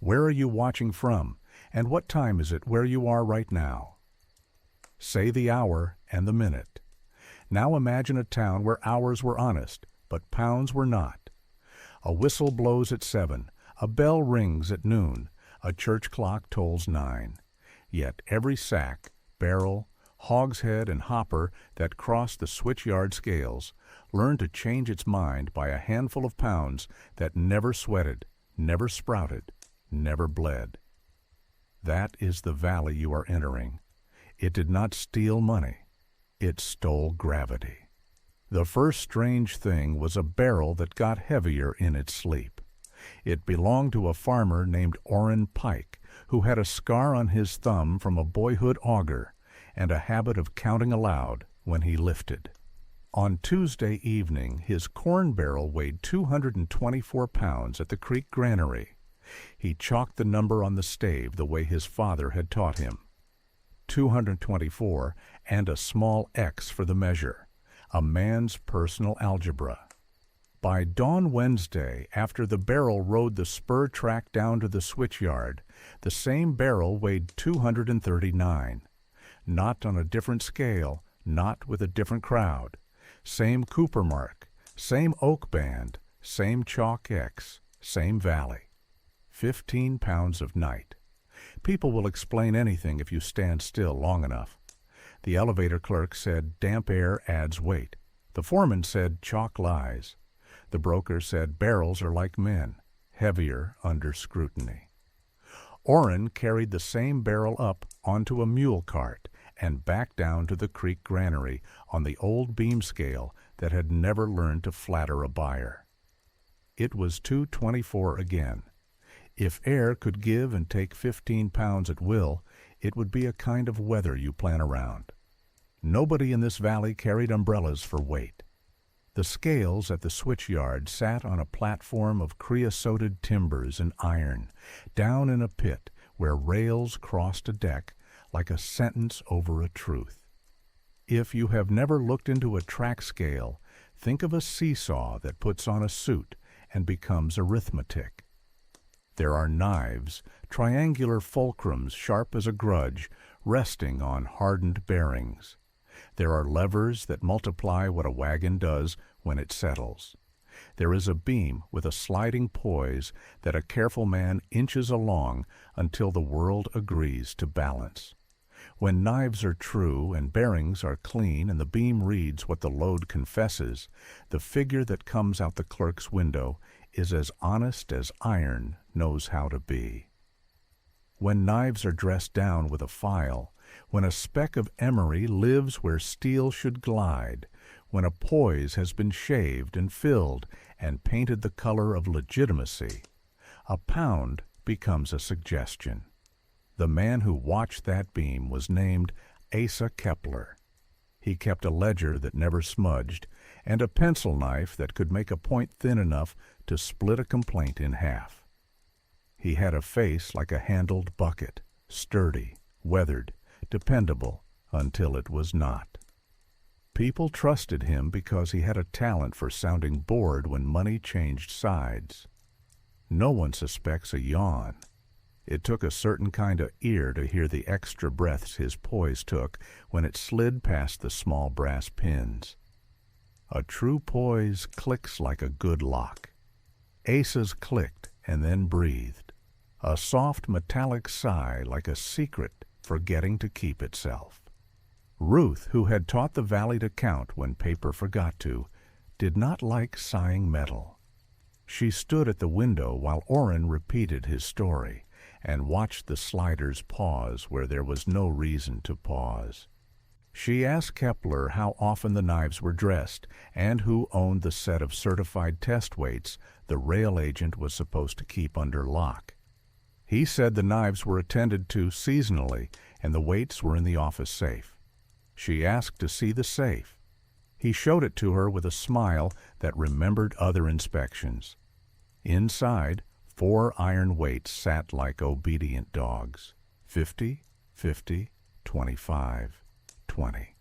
Where are you watching from, and what time is it where you are right now? Say the hour and the minute. Now imagine a town where hours were honest, but pounds were not. A whistle blows at 7, a bell rings at noon, a church clock tolls 9. Yet every sack, barrel, hogshead, and hopper that crossed the switchyard scales learned to change its mind by a handful of pounds that never sweated, never sprouted, never bled. That is the valley you are entering. It did not steal money. It stole gravity. The first strange thing was a barrel that got heavier in its sleep. It belonged to a farmer named Orrin Pike, who had a scar on his thumb from a boyhood auger and a habit of counting aloud when he lifted. On Tuesday evening, his corn barrel weighed 224 pounds at the creek granary. He chalked the number on the stave the way his father had taught him. 224 and a small x for the measure, a man's personal algebra. By dawn Wednesday, after the barrel rode the spur track down to the switchyard, the same barrel weighed 239. Not on a different scale, not with a different crowd. Same Cooper mark, same oak band, same chalk X, same valley. 15 pounds of night. People will explain anything if you stand still long enough. The elevator clerk said damp air adds weight. The foreman said chalk lies. The broker said barrels are like men, heavier under scrutiny. Orrin carried the same barrel up onto a mule cart and back down to the creek granary on the old beam scale that had never learned to flatter a buyer. It was 224 again. If air could give and take 15 pounds at will, it would be a kind of weather you plan around. Nobody in this valley carried umbrellas for weight. The scales at the switchyard sat on a platform of creosoted timbers and iron, down in a pit where rails crossed a deck like a sentence over a truth. If you have never looked into a track scale, think of a seesaw that puts on a suit and becomes arithmetic. There are knives, triangular fulcrums sharp as a grudge, resting on hardened bearings. There are levers that multiply what a wagon does when it settles. There is a beam with a sliding poise that a careful man inches along until the world agrees to balance. When knives are true and bearings are clean and the beam reads what the load confesses, the figure that comes out the clerk's window is as honest as iron knows how to be. When knives are dressed down with a file, when a speck of emery lives where steel should glide, when a poise has been shaved and filled and painted the color of legitimacy, a pound becomes a suggestion. The man who watched that beam was named Asa Kepler. He kept a ledger that never smudged and a pencil knife that could make a point thin enough to split a complaint in half. He had a face like a handled bucket, sturdy, weathered, dependable until it was not. People trusted him because he had a talent for sounding bored when money changed sides. No one suspects a yawn. It took a certain kind of ear to hear the extra breaths his poise took when it slid past the small brass pins. A true poise clicks like a good lock. Asa's clicked and then breathed. A soft metallic sigh like a secret forgetting to keep itself. Ruth, who had taught the valley to count when paper forgot to, did not like sighing metal. She stood at the window while Orrin repeated his story and watched the sliders pause where there was no reason to pause. She asked Kepler how often the knives were dressed and who owned the set of certified test weights the rail agent was supposed to keep under lock. He said the knives were attended to seasonally and the weights were in the office safe. She asked to see the safe. He showed it to her with a smile that remembered other inspections. Inside, 4 iron weights sat like obedient dogs. 50, 50, 25, 20.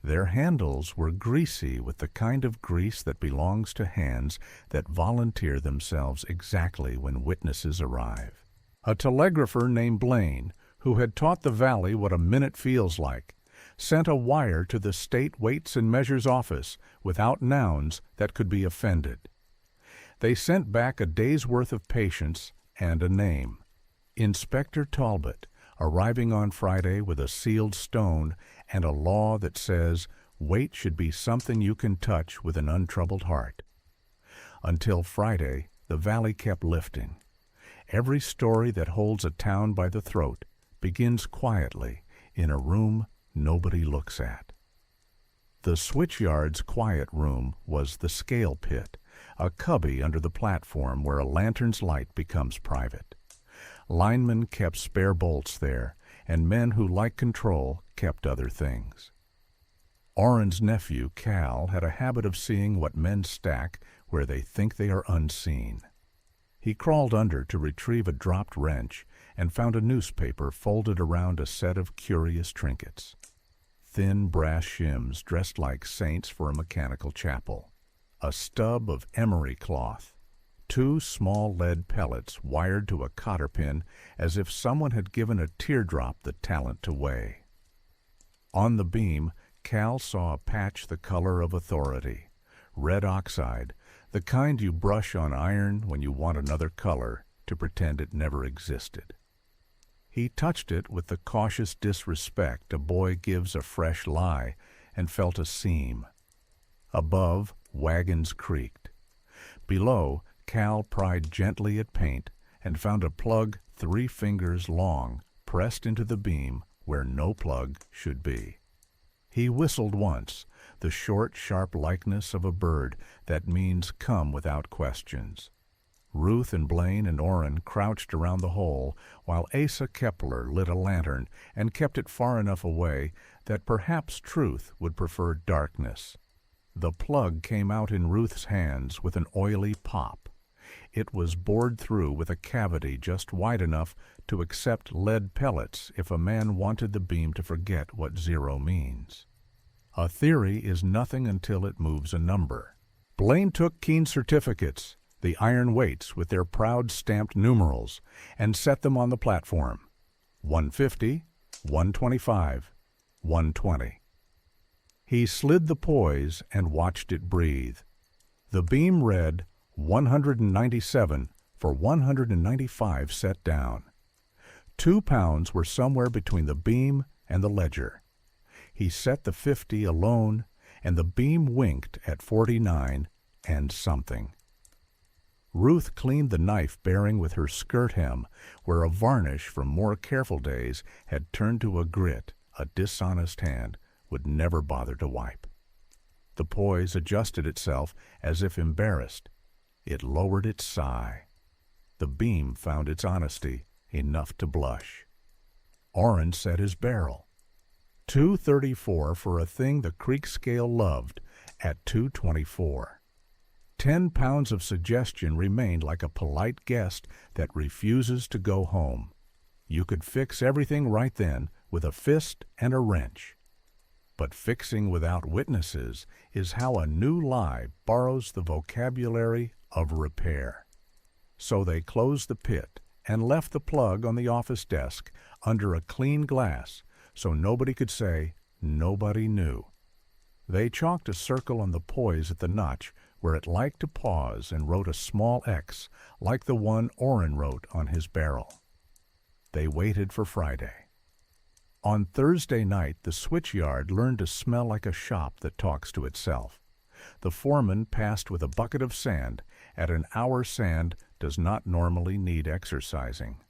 Their handles were greasy with the kind of grease that belongs to hands that volunteer themselves exactly when witnesses arrive. A telegrapher named Blaine, who had taught the valley what a minute feels like, sent a wire to the state weights and measures office without nouns that could be offended. They sent back a day's worth of patience and a name. Inspector Talbot, arriving on Friday with a sealed stone and a law that says weight should be something you can touch with an untroubled heart. Until Friday, the valley kept lifting. Every story that holds a town by the throat begins quietly in a room nobody looks at. The Switchyard's quiet room was the scale pit, a cubby under the platform where a lantern's light becomes private. Linemen kept spare bolts there, and men who liked control kept other things. Orrin's nephew, Cal, had a habit of seeing what men stack where they think they are unseen. He crawled under to retrieve a dropped wrench and found a newspaper folded around a set of curious trinkets. Thin brass shims dressed like saints for a mechanical chapel, a stub of emery cloth, 2 small lead pellets wired to a cotter pin as if someone had given a teardrop the talent to weigh. On the beam, Cal saw a patch the color of authority, red oxide, the kind you brush on iron when you want another color to pretend it never existed. He touched it with the cautious disrespect a boy gives a fresh lie and felt a seam. Above, wagons creaked. Below, Cal pried gently at paint and found a plug 3 fingers long pressed into the beam where no plug should be. He whistled once, the short, sharp likeness of a bird that means come without questions. Ruth and Blaine and Orrin crouched around the hole while Asa Kepler lit a lantern and kept it far enough away that perhaps Truth would prefer darkness. The plug came out in Ruth's hands with an oily pop. It was bored through with a cavity just wide enough to accept lead pellets if a man wanted the beam to forget what 0 means. A theory is nothing until it moves a number. Blaine took keen certificates, the iron weights with their proud stamped numerals, and set them on the platform. 150, 125, 120. He slid the poise and watched it breathe. The beam read 197 for 195 set down. 2 pounds were somewhere between the beam and the ledger. He set the 50 alone, and the beam winked at 49 and something. Ruth cleaned the knife bearing with her skirt hem, where a varnish from more careful days had turned to a grit a dishonest hand would never bother to wipe. The poise adjusted itself as if embarrassed. It lowered its sigh. The beam found its honesty enough to blush. Orrin set his barrel. 234 for a thing the creek scale loved at 224. 10 pounds of suggestion remained like a polite guest that refuses to go home. You could fix everything right then with a fist and a wrench. But fixing without witnesses is how a new lie borrows the vocabulary of repair. So they closed the pit and left the plug on the office desk under a clean glass so nobody could say nobody knew. They chalked a circle on the poise at the notch where it liked to pause and wrote a small X like the one Orrin wrote on his barrel. They waited for Friday. On Thursday night, the Switchyard learned to smell like a shop that talks to itself. The foreman passed with a bucket of sand. At an hour, sand does not normally need exercising.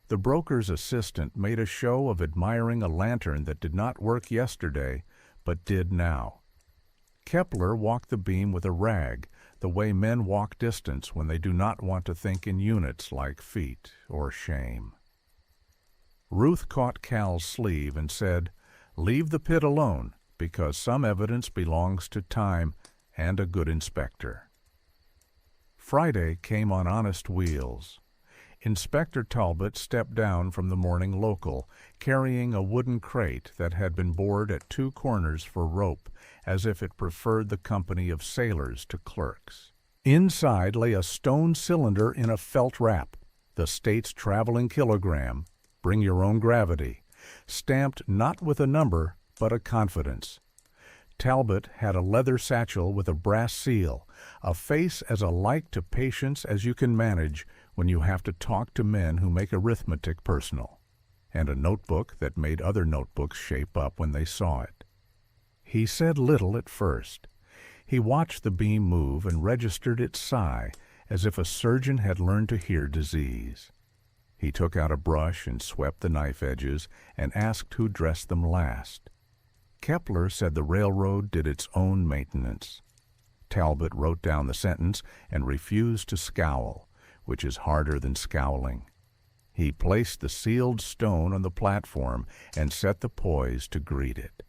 The broker's assistant made a show of admiring a lantern that did not work yesterday, but did now. Kepler walked the beam with a rag, the way men walk distance when they do not want to think in units like feet or shame. Ruth caught Cal's sleeve and said, "Leave the pit alone, because some evidence belongs to time and a good inspector." Friday came on honest wheels. Inspector Talbot stepped down from the morning local, carrying a wooden crate that had been bored at two corners for rope, as if it preferred the company of sailors to clerks. Inside lay a stone cylinder in a felt wrap, the state's traveling kilogram, bring your own gravity, stamped not with a number, but a confidence. Talbot had a leather satchel with a brass seal, a face as alike to patience as you can manage when you have to talk to men who make arithmetic personal, and a notebook that made other notebooks shape up when they saw it. He said little at first. He watched the beam move and registered its sigh as if a surgeon had learned to hear disease. He took out a brush and swept the knife edges and asked who dressed them last. Kepler said the railroad did its own maintenance. Talbot wrote down the sentence and refused to scowl, which is harder than scowling. He placed the sealed stone on the platform and set the poise to greet it.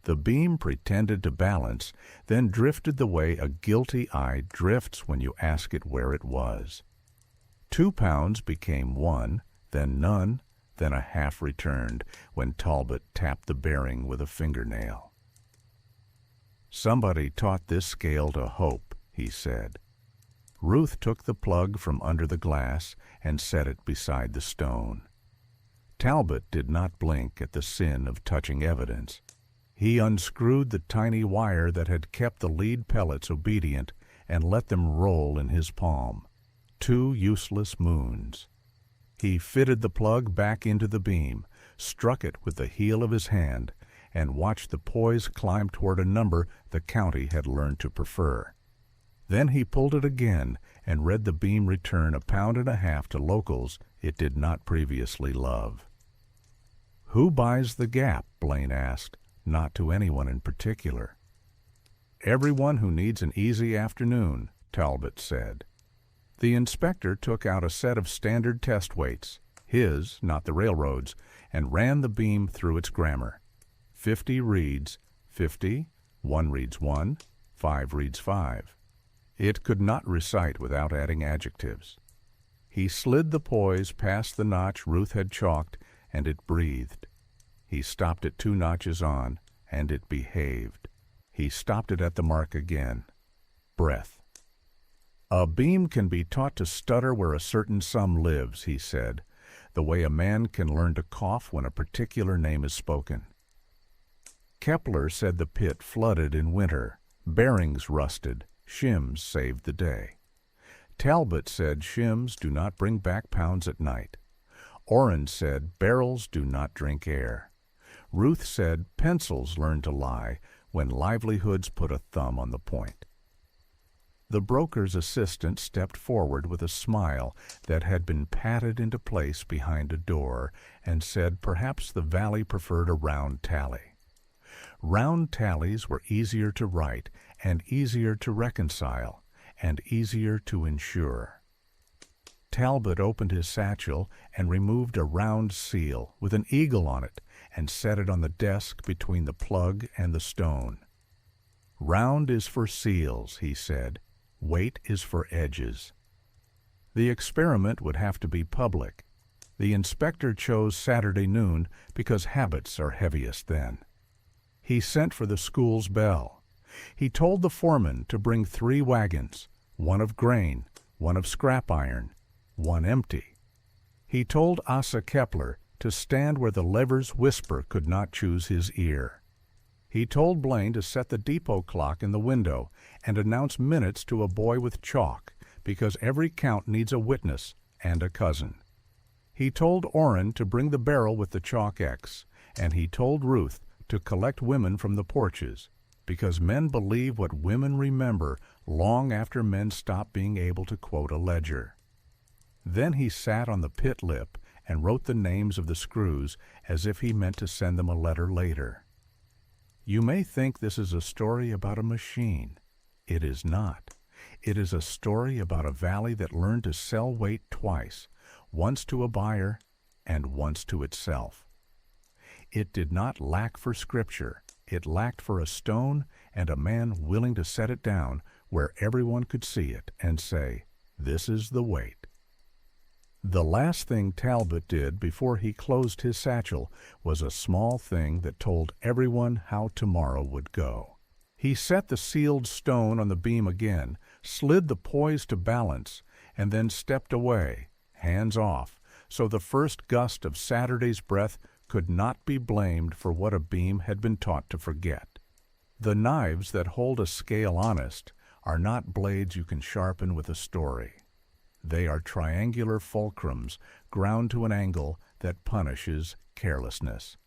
The beam pretended to balance, then drifted the way a guilty eye drifts when you ask it where it was. 2 pounds became 1, then none, then a half returned when Talbot tapped the bearing with a fingernail. Somebody taught this scale to Hope, he said. Ruth took the plug from under the glass and set it beside the stone. Talbot did not blink at the sin of touching evidence. He unscrewed the tiny wire that had kept the lead pellets obedient and let them roll in his palm. 2 useless moons. He fitted the plug back into the beam, struck it with the heel of his hand, and watched the poise climb toward a number the county had learned to prefer. Then he pulled it again and read the beam return 1.5 pounds to locals it did not previously love. "Who buys the gap?" Blaine asked, not to anyone in particular. "Everyone who needs an easy afternoon," Talbot said. The inspector took out a set of standard test weights, his, not the railroad's, and ran the beam through its grammar. 50 reads 50, 1 reads 1, 5 reads 5. It could not recite without adding adjectives. He slid the poise past the notch Ruth had chalked, and it breathed. He stopped it 2 notches on, and it behaved. He stopped it at the mark again. Breath. "A beam can be taught to stutter where a certain sum lives," he said, "the way a man can learn to cough when a particular name is spoken." Kepler said the pit flooded in winter, bearings rusted, shims saved the day. Talbot said shims do not bring back pounds at night. Orrin said barrels do not drink air. Ruth said pencils learn to lie when livelihoods put a thumb on the point. The broker's assistant stepped forward with a smile that had been patted into place behind a door and said perhaps the valley preferred a round tally. Round tallies were easier to write and easier to reconcile and easier to insure. Talbot opened his satchel and removed a round seal with an eagle on it and set it on the desk between the plug and the stone. "Round is for seals," he said. "Weight is for edges." The experiment would have to be public. The inspector chose Saturday noon because habits are heaviest then. He sent for the school's bell. He told the foreman to bring 3 wagons, 1 of grain, 1 of scrap iron, 1 empty. He told Asa Kepler to stand where the lever's whisper could not choose his ear. He told Blaine to set the depot clock in the window and announce minutes to a boy with chalk, because every count needs a witness and a cousin. He told Orrin to bring the barrel with the chalk X, and he told Ruth to collect women from the porches, because men believe what women remember long after men stop being able to quote a ledger. Then he sat on the pit lip and wrote the names of the screws as if he meant to send them a letter later. You may think this is a story about a machine. It is not. It is a story about a valley that learned to sell weight twice, once to a buyer and once to itself. It did not lack for scripture. It lacked for a stone and a man willing to set it down where everyone could see it and say, "This is the weight." The last thing Talbot did before he closed his satchel was a small thing that told everyone how tomorrow would go. He set the sealed stone on the beam again, slid the poise to balance, and then stepped away, hands off, so the first gust of Saturday's breath could not be blamed for what a beam had been taught to forget. The knives that hold a scale honest are not blades you can sharpen with a story. They are triangular fulcrums ground to an angle that punishes carelessness.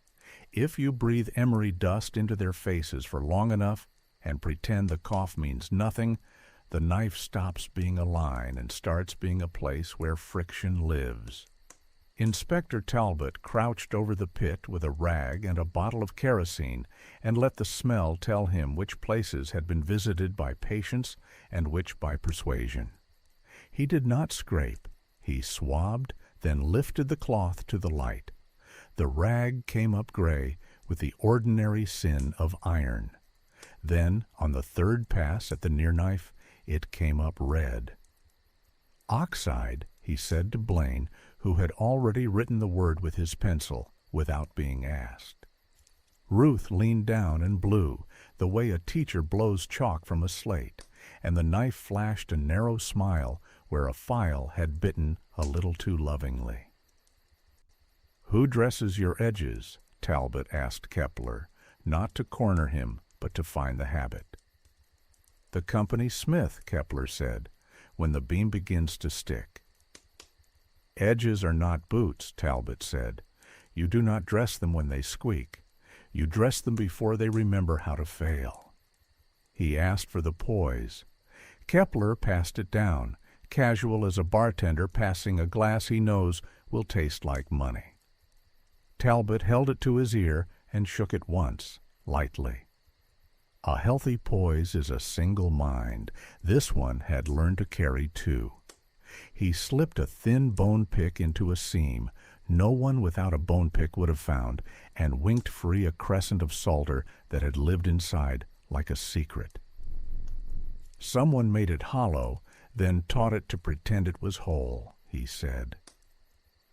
If you breathe emery dust into their faces for long enough and pretend the cough means nothing, the knife stops being a line and starts being a place where friction lives. Inspector Talbot crouched over the pit with a rag and a bottle of kerosene and let the smell tell him which places had been visited by patience and which by persuasion. He did not scrape. He swabbed, then lifted the cloth to the light. The rag came up gray with the ordinary sin of iron. Then, on the third pass at the near knife, it came up red. Oxide, he said to Blaine, who had already written the word with his pencil without being asked. Ruth leaned down and blew, the way a teacher blows chalk from a slate, and the knife flashed a narrow smile where a file had bitten a little too lovingly. "Who dresses your edges?" Talbot asked Kepler, not to corner him, but to find the habit. "The company smith," Kepler said, "when the beam begins to stick." "Edges are not boots," Talbot said. "You do not dress them when they squeak. You dress them before they remember how to fail." He asked for the poise. Kepler passed it down, casual as a bartender passing a glass he knows will taste like money. Talbot held it to his ear and shook it once, lightly. A healthy poise is a single mind. This one had learned to carry two. He slipped a thin bone pick into a seam no one without a bone pick would have found, and winked free a crescent of solder that had lived inside like a secret. Someone made it hollow, then taught it to pretend it was whole, he said.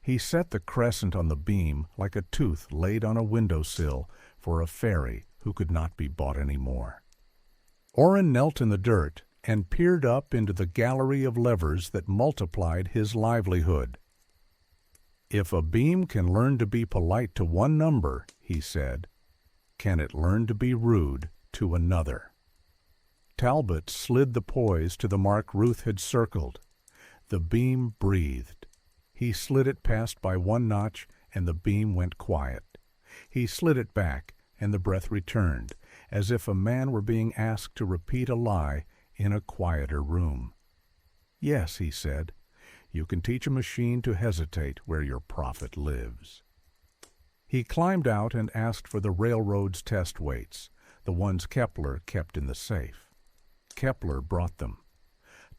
He set the crescent on the beam like a tooth laid on a window-sill for a fairy who could not be bought any more. Orrin knelt in the dirt and peered up into the gallery of levers that multiplied his livelihood. "If a beam can learn to be polite to one number," he said, "can it learn to be rude to another?" Talbot slid the poise to the mark Ruth had circled. The beam breathed. He slid it past by one notch, and the beam went quiet. He slid it back, and the breath returned, as if a man were being asked to repeat a lie in a quieter room. "Yes," he said, "you can teach a machine to hesitate where your prophet lives." He climbed out and asked for the railroad's test weights, the ones Kepler kept in the safe. Kepler brought them.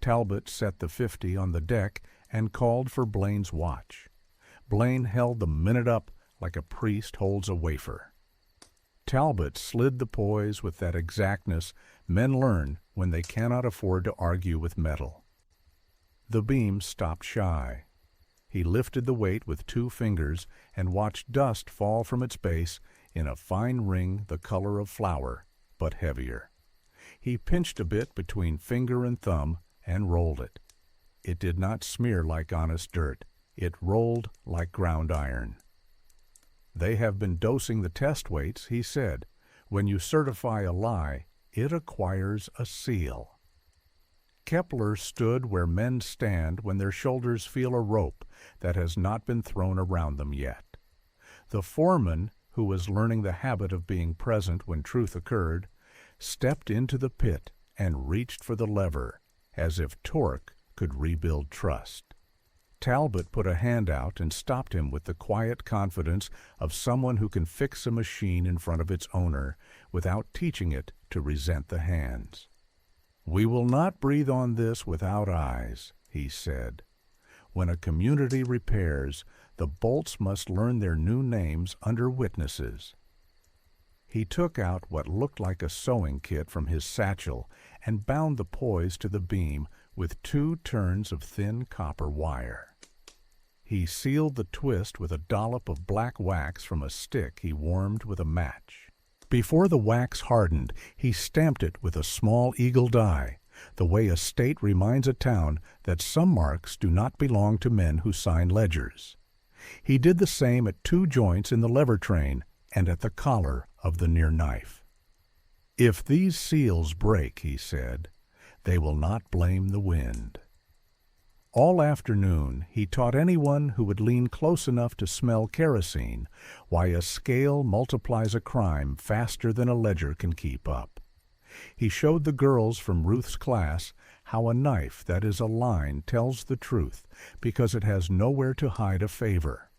Talbot set the 50 on the deck and called for Blaine's watch. Blaine held the minute up like a priest holds a wafer. Talbot slid the poise with that exactness men learn when they cannot afford to argue with metal. The beam stopped shy. He lifted the weight with 2 fingers and watched dust fall from its base in a fine ring the color of flour, but heavier. He pinched a bit between finger and thumb and rolled it. It did not smear like honest dirt. It rolled like ground iron. "They have been dosing the test weights," he said. "When you certify a lie, it acquires a seal." Kepler stood where men stand when their shoulders feel a rope that has not been thrown around them yet. The foreman, who was learning the habit of being present when truth occurred, stepped into the pit and reached for the lever, as if torque could rebuild trust. Talbot put a hand out and stopped him with the quiet confidence of someone who can fix a machine in front of its owner without teaching it to resent the hands. "We will not breathe on this without eyes," he said. "When a community repairs, the bolts must learn their new names under witnesses." He took out what looked like a sewing kit from his satchel and bound the poise to the beam with 2 turns of thin copper wire. He sealed the twist with a dollop of black wax from a stick he warmed with a match. Before the wax hardened, he stamped it with a small eagle die, the way a state reminds a town that some marks do not belong to men who sign ledgers. He did the same at 2 joints in the lever train and at the collar of the near knife. "If these seals break," he said, "they will not blame the wind." All afternoon he taught anyone who would lean close enough to smell kerosene why a scale multiplies a crime faster than a ledger can keep up. He showed the girls from Ruth's class how a knife that is a line tells the truth because it has nowhere to hide a favor.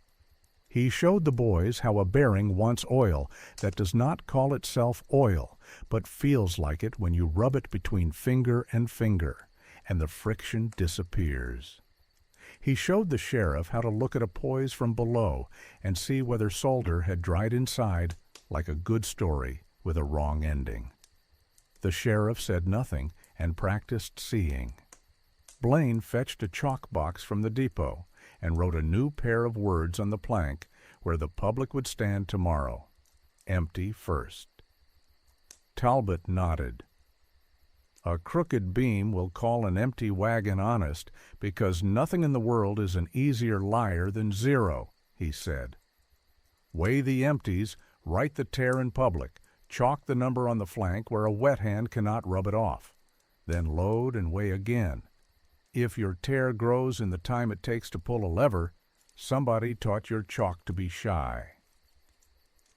He showed the boys how a bearing wants oil that does not call itself oil, but feels like it when you rub it between finger and finger, and the friction disappears. He showed the sheriff how to look at a poise from below and see whether solder had dried inside, like a good story with a wrong ending. The sheriff said nothing and practiced seeing. Blaine fetched a chalk box from the depot and wrote a new pair of words on the plank where the public would stand tomorrow. Empty first. Talbot nodded. "A crooked beam will call an empty wagon honest because nothing in the world is an easier liar than 0, he said. "Weigh the empties, write the tare in public, chalk the number on the flank where a wet hand cannot rub it off. Then load and weigh again. If your tare grows in the time it takes to pull a lever, somebody taught your chalk to be shy."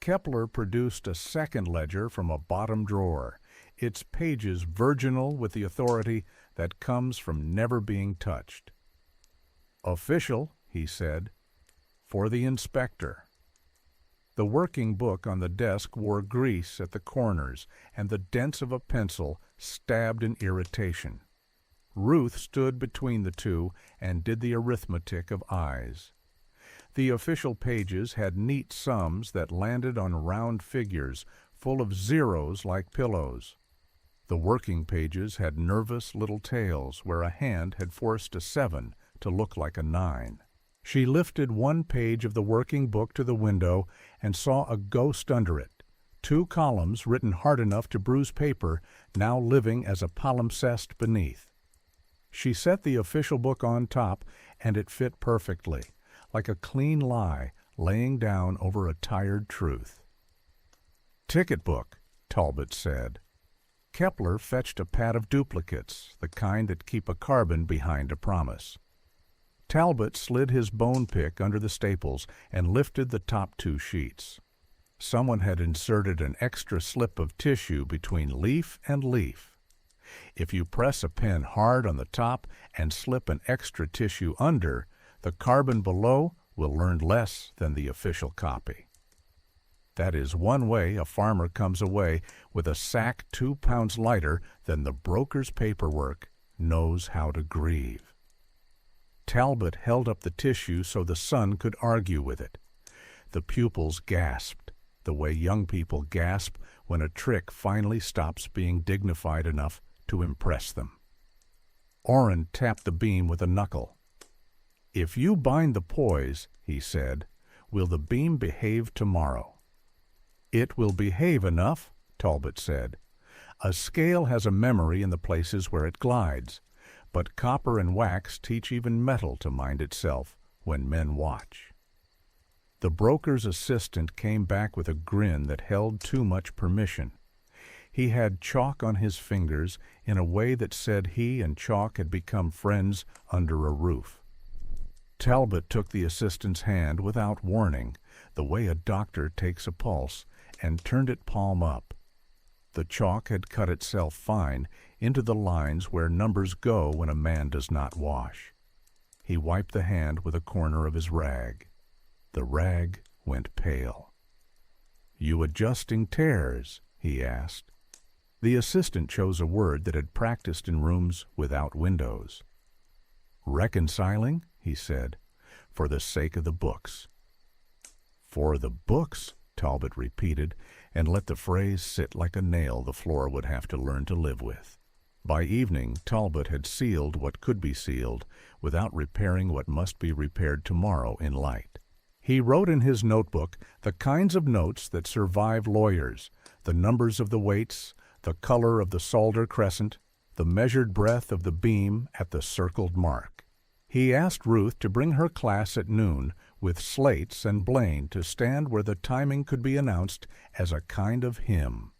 Kepler produced a second ledger from a bottom drawer, its pages virginal with the authority that comes from never being touched. "Official," he said, "for the inspector." The working book on the desk wore grease at the corners, and the dents of a pencil stabbed in irritation. Ruth stood between the two and did the arithmetic of eyes. The official pages had neat sums that landed on round figures full of zeros like pillows. The working pages had nervous little tails where a hand had forced a 7 to look like a 9. She lifted one page of the working book to the window and saw a ghost under it, 2 columns written hard enough to bruise paper, now living as a palimpsest beneath. She set the official book on top, and it fit perfectly, like a clean lie laying down over a tired truth. "Ticket book," Talbot said. Kepler fetched a pad of duplicates, the kind that keep a carbon behind a promise. Talbot slid his bone pick under the staples and lifted the top 2 sheets. Someone had inserted an extra slip of tissue between leaf and leaf. If you press a pen hard on the top and slip an extra tissue under, the carbon below will learn less than the official copy. That is one way a farmer comes away with a sack 2 pounds lighter than the broker's paperwork knows how to grieve. Talbot held up the tissue so the sun could argue with it. The pupils gasped, the way young people gasp when a trick finally stops being dignified enough to impress them. Orrin tapped the beam with a knuckle. "If you bind the poise," he said, "will the beam behave tomorrow?" "It will behave enough," Talbot said. "A scale has a memory in the places where it glides, but copper and wax teach even metal to mind itself when men watch." The broker's assistant came back with a grin that held too much permission. He had chalk on his fingers in a way that said he and chalk had become friends under a roof. Talbot took the assistant's hand without warning, the way a doctor takes a pulse, and turned it palm up. The chalk had cut itself fine into the lines where numbers go when a man does not wash. He wiped the hand with a corner of his rag. The rag went pale. "You adjusting tares?" he asked. The assistant chose a word that had practiced in rooms without windows. "Reconciling?" he said, "for the sake of the books." "For the books," Talbot repeated, and let the phrase sit like a nail the floor would have to learn to live with. By evening, Talbot had sealed what could be sealed without repairing what must be repaired tomorrow in light. He wrote in his notebook the kinds of notes that survive lawyers, the numbers of the weights, the color of the solder crescent, the measured breadth of the beam at the circled mark. He asked Ruth to bring her class at noon with slates and Blaine to stand where the timing could be announced as a kind of hymn.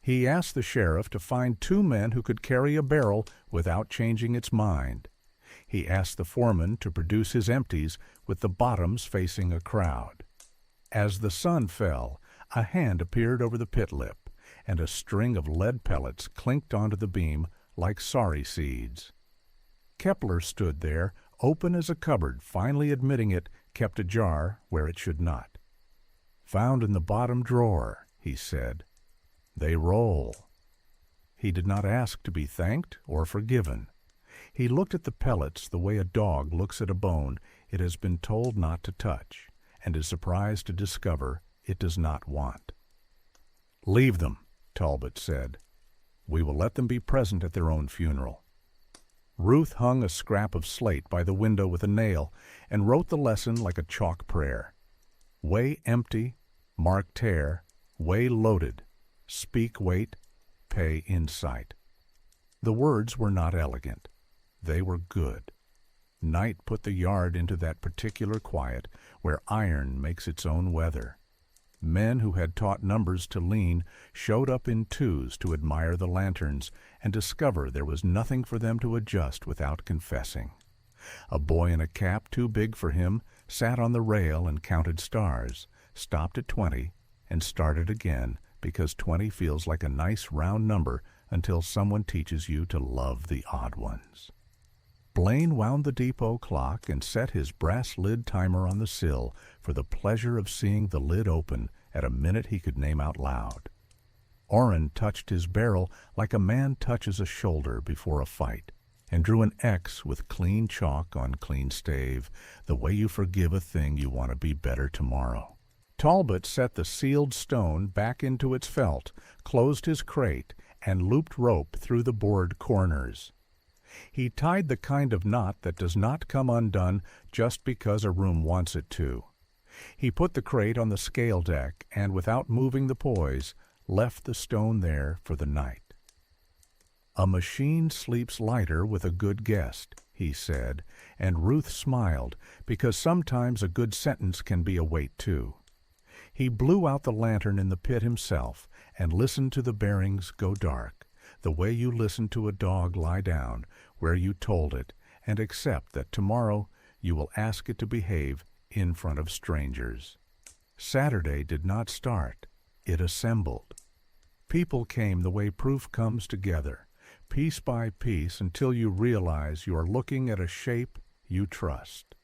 He asked the sheriff to find 2 men who could carry a barrel without changing its mind. He asked the foreman to produce his empties with the bottoms facing a crowd. As the sun fell, a hand appeared over the pit lip, and a string of lead pellets clinked onto the beam like sorry seeds. Kepler stood there, open as a cupboard, finally admitting it kept ajar where it should not. "Found in the bottom drawer," he said. "They roll." He did not ask to be thanked or forgiven. He looked at the pellets the way a dog looks at a bone it has been told not to touch, and is surprised to discover it does not want. "Leave them," Talbot said. "We will let them be present at their own funeral." Ruth hung a scrap of slate by the window with a nail and wrote the lesson like a chalk prayer. Weigh empty, mark tare, weigh loaded, speak weight, pay insight. The words were not elegant. They were good. Night put the yard into that particular quiet where iron makes its own weather. Men who had taught numbers to lean showed up in twos to admire the lanterns and discover there was nothing for them to adjust without confessing. A boy in a cap too big for him sat on the rail and counted stars, stopped at 20, and started again because 20 feels like a nice round number until someone teaches you to love the odd ones. Blaine wound the depot clock and set his brass lid timer on the sill for the pleasure of seeing the lid open at a minute he could name out loud. Orrin touched his barrel like a man touches a shoulder before a fight, and drew an X with clean chalk on clean stave, the way you forgive a thing you want to be better tomorrow. Talbot set the sealed stone back into its felt, closed his crate, and looped rope through the board corners. He tied the kind of knot that does not come undone just because a room wants it to. He put the crate on the scale deck and, without moving the poise, left the stone there for the night. "A machine sleeps lighter with a good guest," he said, and Ruth smiled, because sometimes a good sentence can be a weight too. He blew out the lantern in the pit himself and listened to the bearings go dark, the way you listen to a dog lie down where you told it, and accept that tomorrow you will ask it to behave in front of strangers. Saturday did not start. It assembled. People came the way proof comes together, piece by piece, until you realize you are looking at a shape you trust.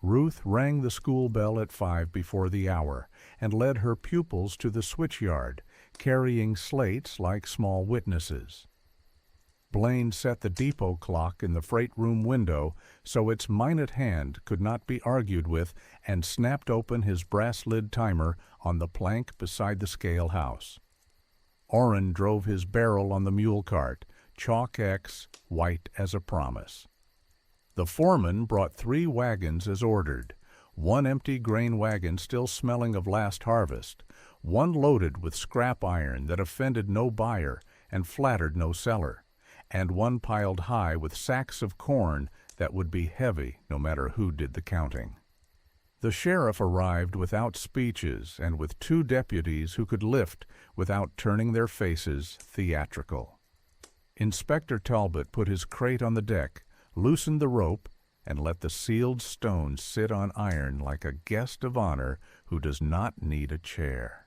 Ruth rang the school bell at 5 before the hour and led her pupils to the switchyard, carrying slates like small witnesses. Blaine set the depot clock in the freight room window so its minute hand could not be argued with, and snapped open his brass lid timer on the plank beside the scale house. Orrin drove his barrel on the mule cart, chalk X, white as a promise. The foreman brought 3 wagons as ordered, 1 empty grain wagon still smelling of last harvest, 1 loaded with scrap iron that offended no buyer and flattered no seller, and 1 piled high with sacks of corn that would be heavy no matter who did the counting. The sheriff arrived without speeches and with 2 deputies who could lift without turning their faces theatrical. Inspector Talbot put his crate on the deck, loosened the rope, and let the sealed stone sit on iron like a guest of honor who does not need a chair.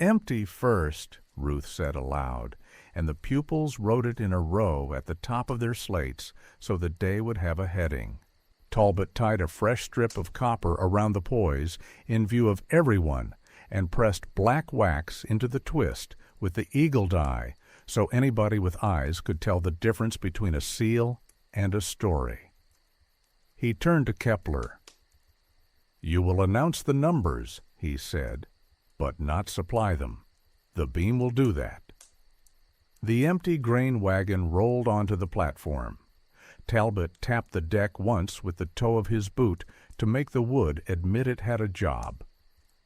"Empty first," Ruth said aloud, and the pupils wrote it in a row at the top of their slates so the day would have a heading. Talbot tied a fresh strip of copper around the poise in view of everyone and pressed black wax into the twist with the eagle die so anybody with eyes could tell the difference between a seal and a story. He turned to Kepler. "You will announce the numbers," he said, "but not supply them. The beam will do that." The empty grain wagon rolled onto the platform. Talbot tapped the deck once with the toe of his boot to make the wood admit it had a job.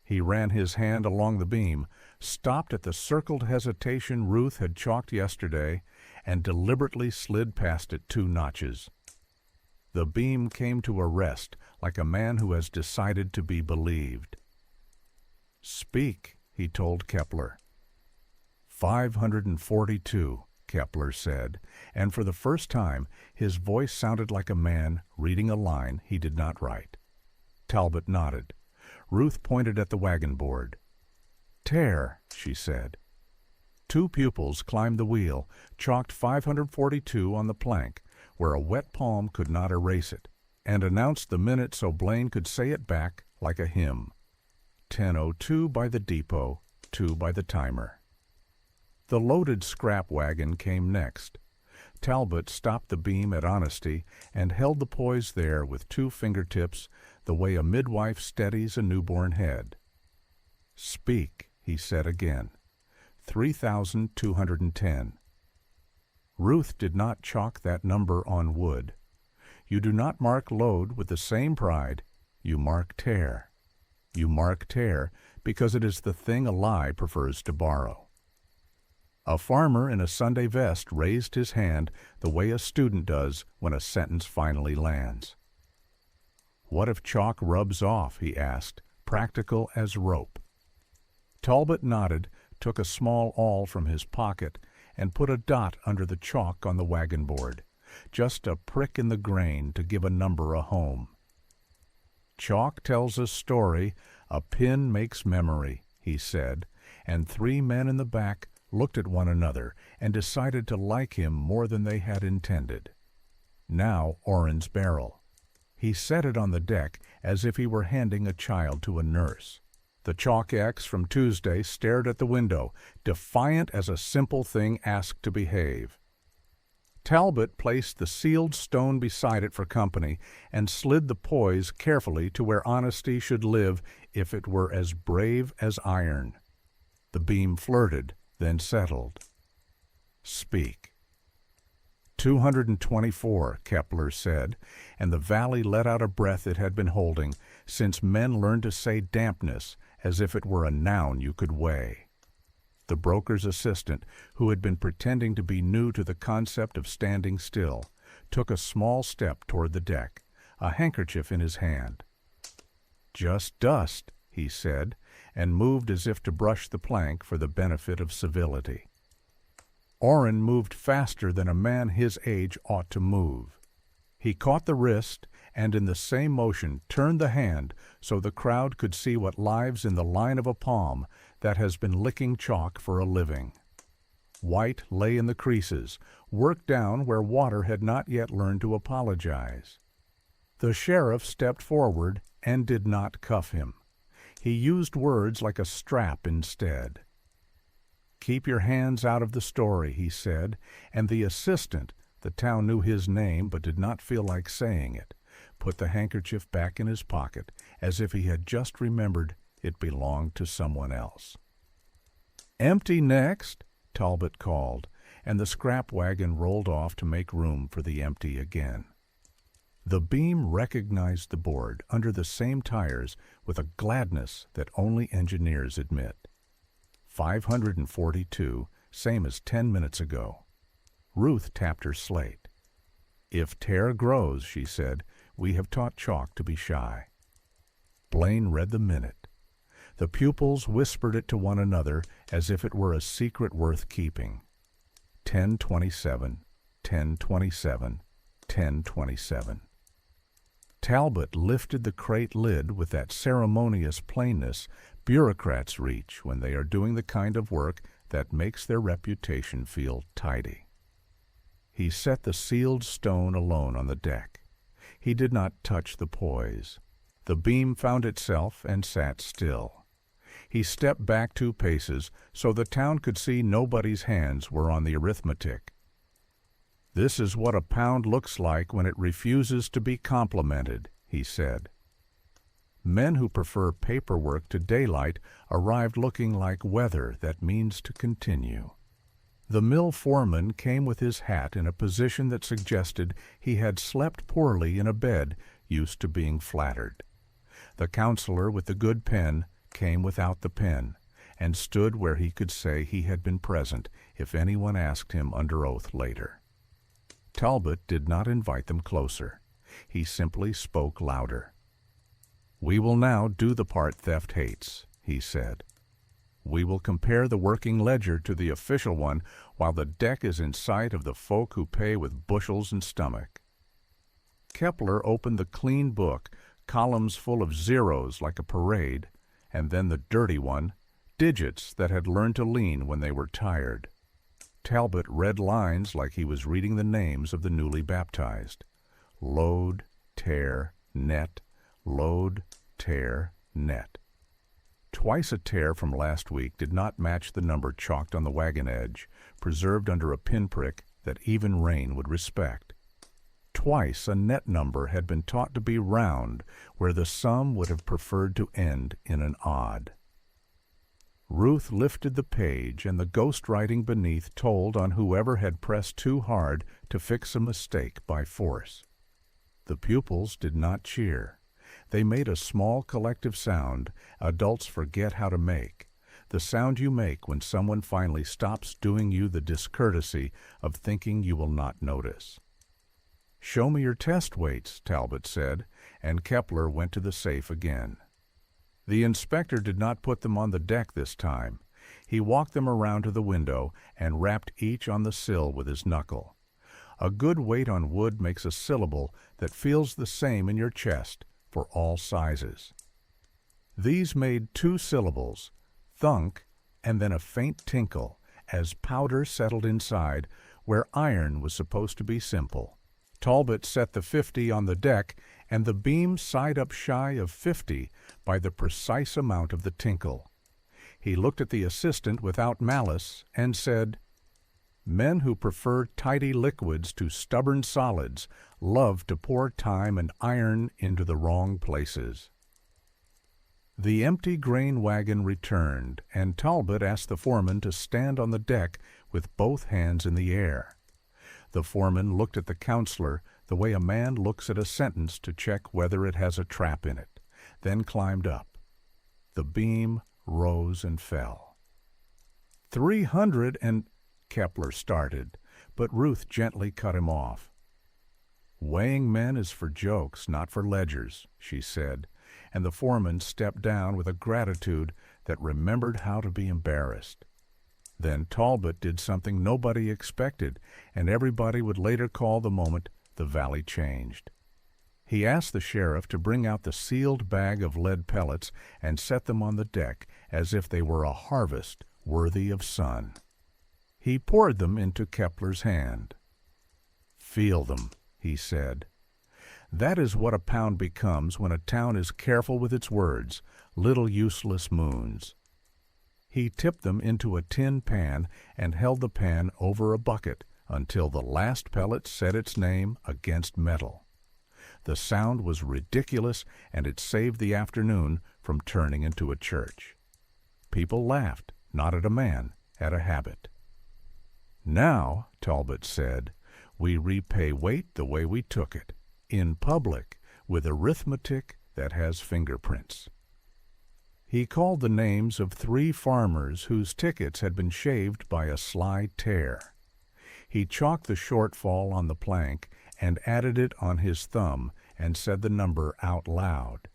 He ran his hand along the beam, stopped at the circled hesitation Ruth had chalked yesterday, and deliberately slid past it 2 notches. The beam came to a rest like a man who has decided to be believed. "Speak," he told Kepler. 542, Kepler said, and for the first time his voice sounded like a man reading a line he did not write. Talbot nodded. Ruth pointed at the wagon board. "Tare," she said. 2 pupils climbed the wheel, chalked 542 on the plank, where a wet palm could not erase it, and announced the minute so Blaine could say it back like a hymn. 10:02 by the depot, 2 by the timer. The loaded scrap wagon came next. Talbot stopped the beam at Honesty and held the poise there with 2 fingertips, the way a midwife steadies a newborn head. "Speak," he said again. 3,210. Ruth did not chalk that number on wood. You do not mark load with the same pride. You mark tare. You mark tare because it is the thing a lie prefers to borrow. A farmer in a Sunday vest raised his hand the way a student does when a sentence finally lands. "What if chalk rubs off?" he asked, practical as rope. Talbot nodded, took a small awl from his pocket, and put a dot under the chalk on the wagon board, just a prick in the grain to give a number a home. "Chalk tells a story, a pin makes memory," he said, and 3 men in the back looked at one another and decided to like him more than they had intended. Now Orrin's barrel. He set it on the deck as if he were handing a child to a nurse. The chalk X from Tuesday stared at the window, defiant as a simple thing asked to behave. Talbot placed the sealed stone beside it for company and slid the poise carefully to where Honesty should live if it were as brave as iron. The beam flirted, then settled. "Speak." 224, Kepler said, and the valley let out a breath it had been holding since men learned to say dampness as if it were a noun you could weigh. The broker's assistant, who had been pretending to be new to the concept of standing still, took a small step toward the deck, a handkerchief in his hand. "Just dust," he said, and moved as if to brush the plank for the benefit of civility. Orrin moved faster than a man his age ought to move. He caught the wrist and in the same motion turned the hand so the crowd could see what lives in the line of a palm that has been licking chalk for a living. White lay in the creases, worked down where water had not yet learned to apologize. The sheriff stepped forward and did not cuff him. He used words like a strap instead. "Keep your hands out of the story," he said, and the assistant, the town knew his name but did not feel like saying it, put the handkerchief back in his pocket as if he had just remembered it belonged to someone else. "Empty next," Talbot called, and the scrap wagon rolled off to make room for the empty again. The beam recognized the board under the same tires with a gladness that only engineers admit. 542, same as 10 minutes ago. Ruth tapped her slate. "If tare grows," she said, "we have taught chalk to be shy." Blaine read the minute. The pupils whispered it to one another as if it were a secret worth keeping. 10:27, 10:27, 10:27. Talbot lifted the crate lid with that ceremonious plainness bureaucrats reach when they are doing the kind of work that makes their reputation feel tidy. He set the sealed stone alone on the deck. He did not touch the poise. The beam found itself and sat still. He stepped back 2 paces so the town could see nobody's hands were on the arithmetic. "This is what a pound looks like when it refuses to be complimented," he said. Men who prefer paperwork to daylight arrived looking like weather that means to continue. The mill foreman came with his hat in a position that suggested he had slept poorly in a bed used to being flattered. The counselor with the good pen came without the pen, and stood where he could say he had been present if anyone asked him under oath later. Talbot did not invite them closer. He simply spoke louder. "We will now do the part theft hates," he said. "We will compare the working ledger to the official one while the deck is in sight of the folk who pay with bushels and stomach." Kepler opened the clean book, columns full of zeros like a parade, and then the dirty one, digits that had learned to lean when they were tired. Talbot read lines like he was reading the names of the newly baptized. Load, tare, net, load, tare, net. Twice a tare from last week did not match the number chalked on the wagon edge, preserved under a pinprick that even rain would respect. Twice a net number had been taught to be round, where the sum would have preferred to end in an odd. Ruth lifted the page, and the ghostwriting beneath told on whoever had pressed too hard to fix a mistake by force. The pupils did not cheer. They made a small collective sound adults forget how to make, the sound you make when someone finally stops doing you the discourtesy of thinking you will not notice. "Show me your test weights," Talbot said, and Kepler went to the safe again. The inspector did not put them on the deck this time. He walked them around to the window and rapped each on the sill with his knuckle. A good weight on wood makes a syllable that feels the same in your chest for all sizes. These made 2 syllables, thunk, and then a faint tinkle, as powder settled inside where iron was supposed to be simple. Talbot set the 50 on the deck, and the beam side up shy of 50 by the precise amount of the tinkle. He looked at the assistant without malice and said, "Men who prefer tidy liquids to stubborn solids love to pour time and iron into the wrong places." The empty grain wagon returned, and Talbot asked the foreman to stand on the deck with both hands in the air. The foreman looked at the counselor the way a man looks at a sentence to check whether it has a trap in it, then climbed up. The beam rose and fell. 300 and... Kepler started, but Ruth gently cut him off. "Weighing men is for jokes, not for ledgers," she said, and the foreman stepped down with a gratitude that remembered how to be embarrassed. Then Talbot did something nobody expected, and everybody would later call the moment the valley changed. He asked the sheriff to bring out the sealed bag of lead pellets and set them on the deck as if they were a harvest worthy of sun. He poured them into Kepler's hand. "Feel them," he said. "That is what a pound becomes when a town is careful with its words, little useless moons." He tipped them into a tin pan and held the pan over a bucket until the last pellet said its name against metal. The sound was ridiculous, and it saved the afternoon from turning into a church. People laughed, not at a man, at a habit. "Now," Talbot said, "we repay weight the way we took it, in public, with arithmetic that has fingerprints." He called the names of 3 farmers whose tickets had been shaved by a sly tare. He chalked the shortfall on the plank and added it on his thumb and said the number out loud.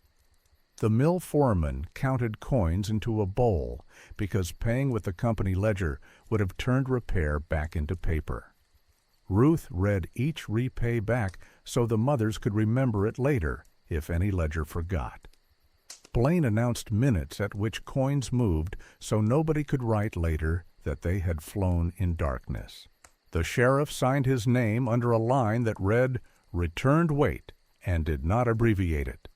The mill foreman counted coins into a bowl because paying with the company ledger would have turned repair back into paper. Ruth read each repay back so the mothers could remember it later if any ledger forgot. Blaine announced minutes at which coins moved so nobody could write later that they had flown in darkness. The sheriff signed his name under a line that read, "Returned weight," and did not abbreviate it.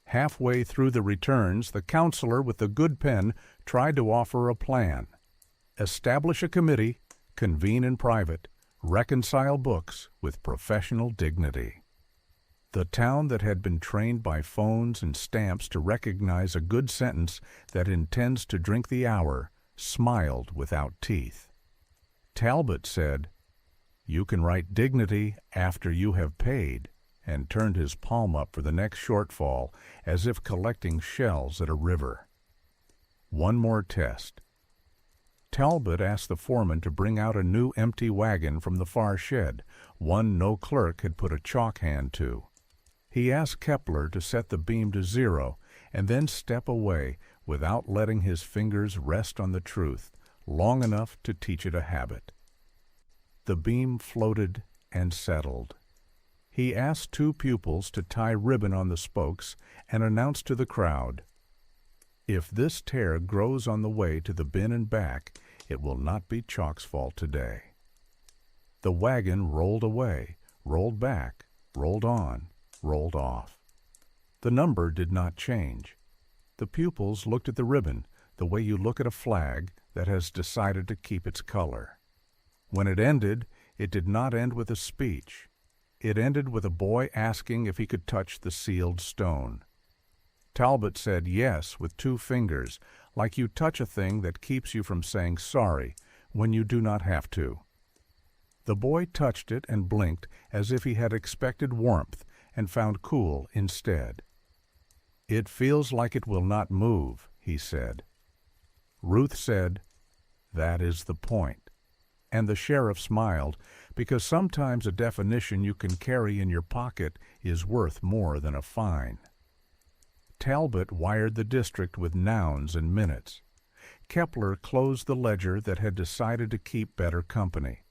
Halfway through the returns, the counselor with the good pen tried to offer a plan. Establish a committee, convene in private, reconcile books with professional dignity. The town that had been trained by phones and stamps to recognize a good sentence that intends to drink the hour smiled without teeth. Talbot said, "You can write dignity after you have paid," and turned his palm up for the next shortfall as if collecting shells at a river. One more test. Talbot asked the foreman to bring out a new empty wagon from the far shed, one no clerk had put a chalk hand to. He asked Kepler to set the beam to 0 and then step away without letting his fingers rest on the truth long enough to teach it a habit. The beam floated and settled. He asked 2 pupils to tie ribbon on the spokes and announced to the crowd, "If this tare grows on the way to the bin and back, it will not be chalk's fault today." The wagon rolled away, rolled back, rolled on, rolled off. The number did not change. The pupils looked at the ribbon the way you look at a flag that has decided to keep its color. When it ended, it did not end with a speech. It ended with a boy asking if he could touch the sealed stone. Talbot said yes with 2 fingers, like you touch a thing that keeps you from saying sorry when you do not have to. The boy touched it and blinked as if he had expected warmth and found cool instead. "It feels like it will not move," he said. Ruth said, "That is the point." And the sheriff smiled, because sometimes a definition you can carry in your pocket is worth more than a fine. Talbot wired the district with nouns and minutes. Kepler closed the ledger that had decided to keep better company.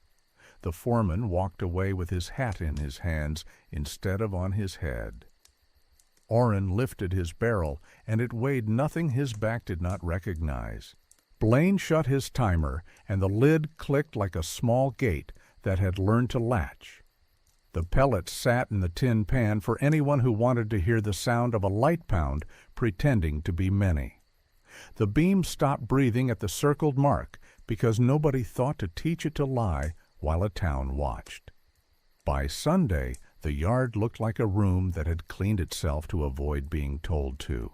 The foreman walked away with his hat in his hands instead of on his head. Orrin lifted his barrel, and it weighed nothing his back did not recognize. Blaine shut his timer, and the lid clicked like a small gate that had learned to latch. The pellets sat in the tin pan for anyone who wanted to hear the sound of a light pound pretending to be many. The beam stopped breathing at the circled mark because nobody thought to teach it to lie while a town watched. By Sunday, the yard looked like a room that had cleaned itself to avoid being told to.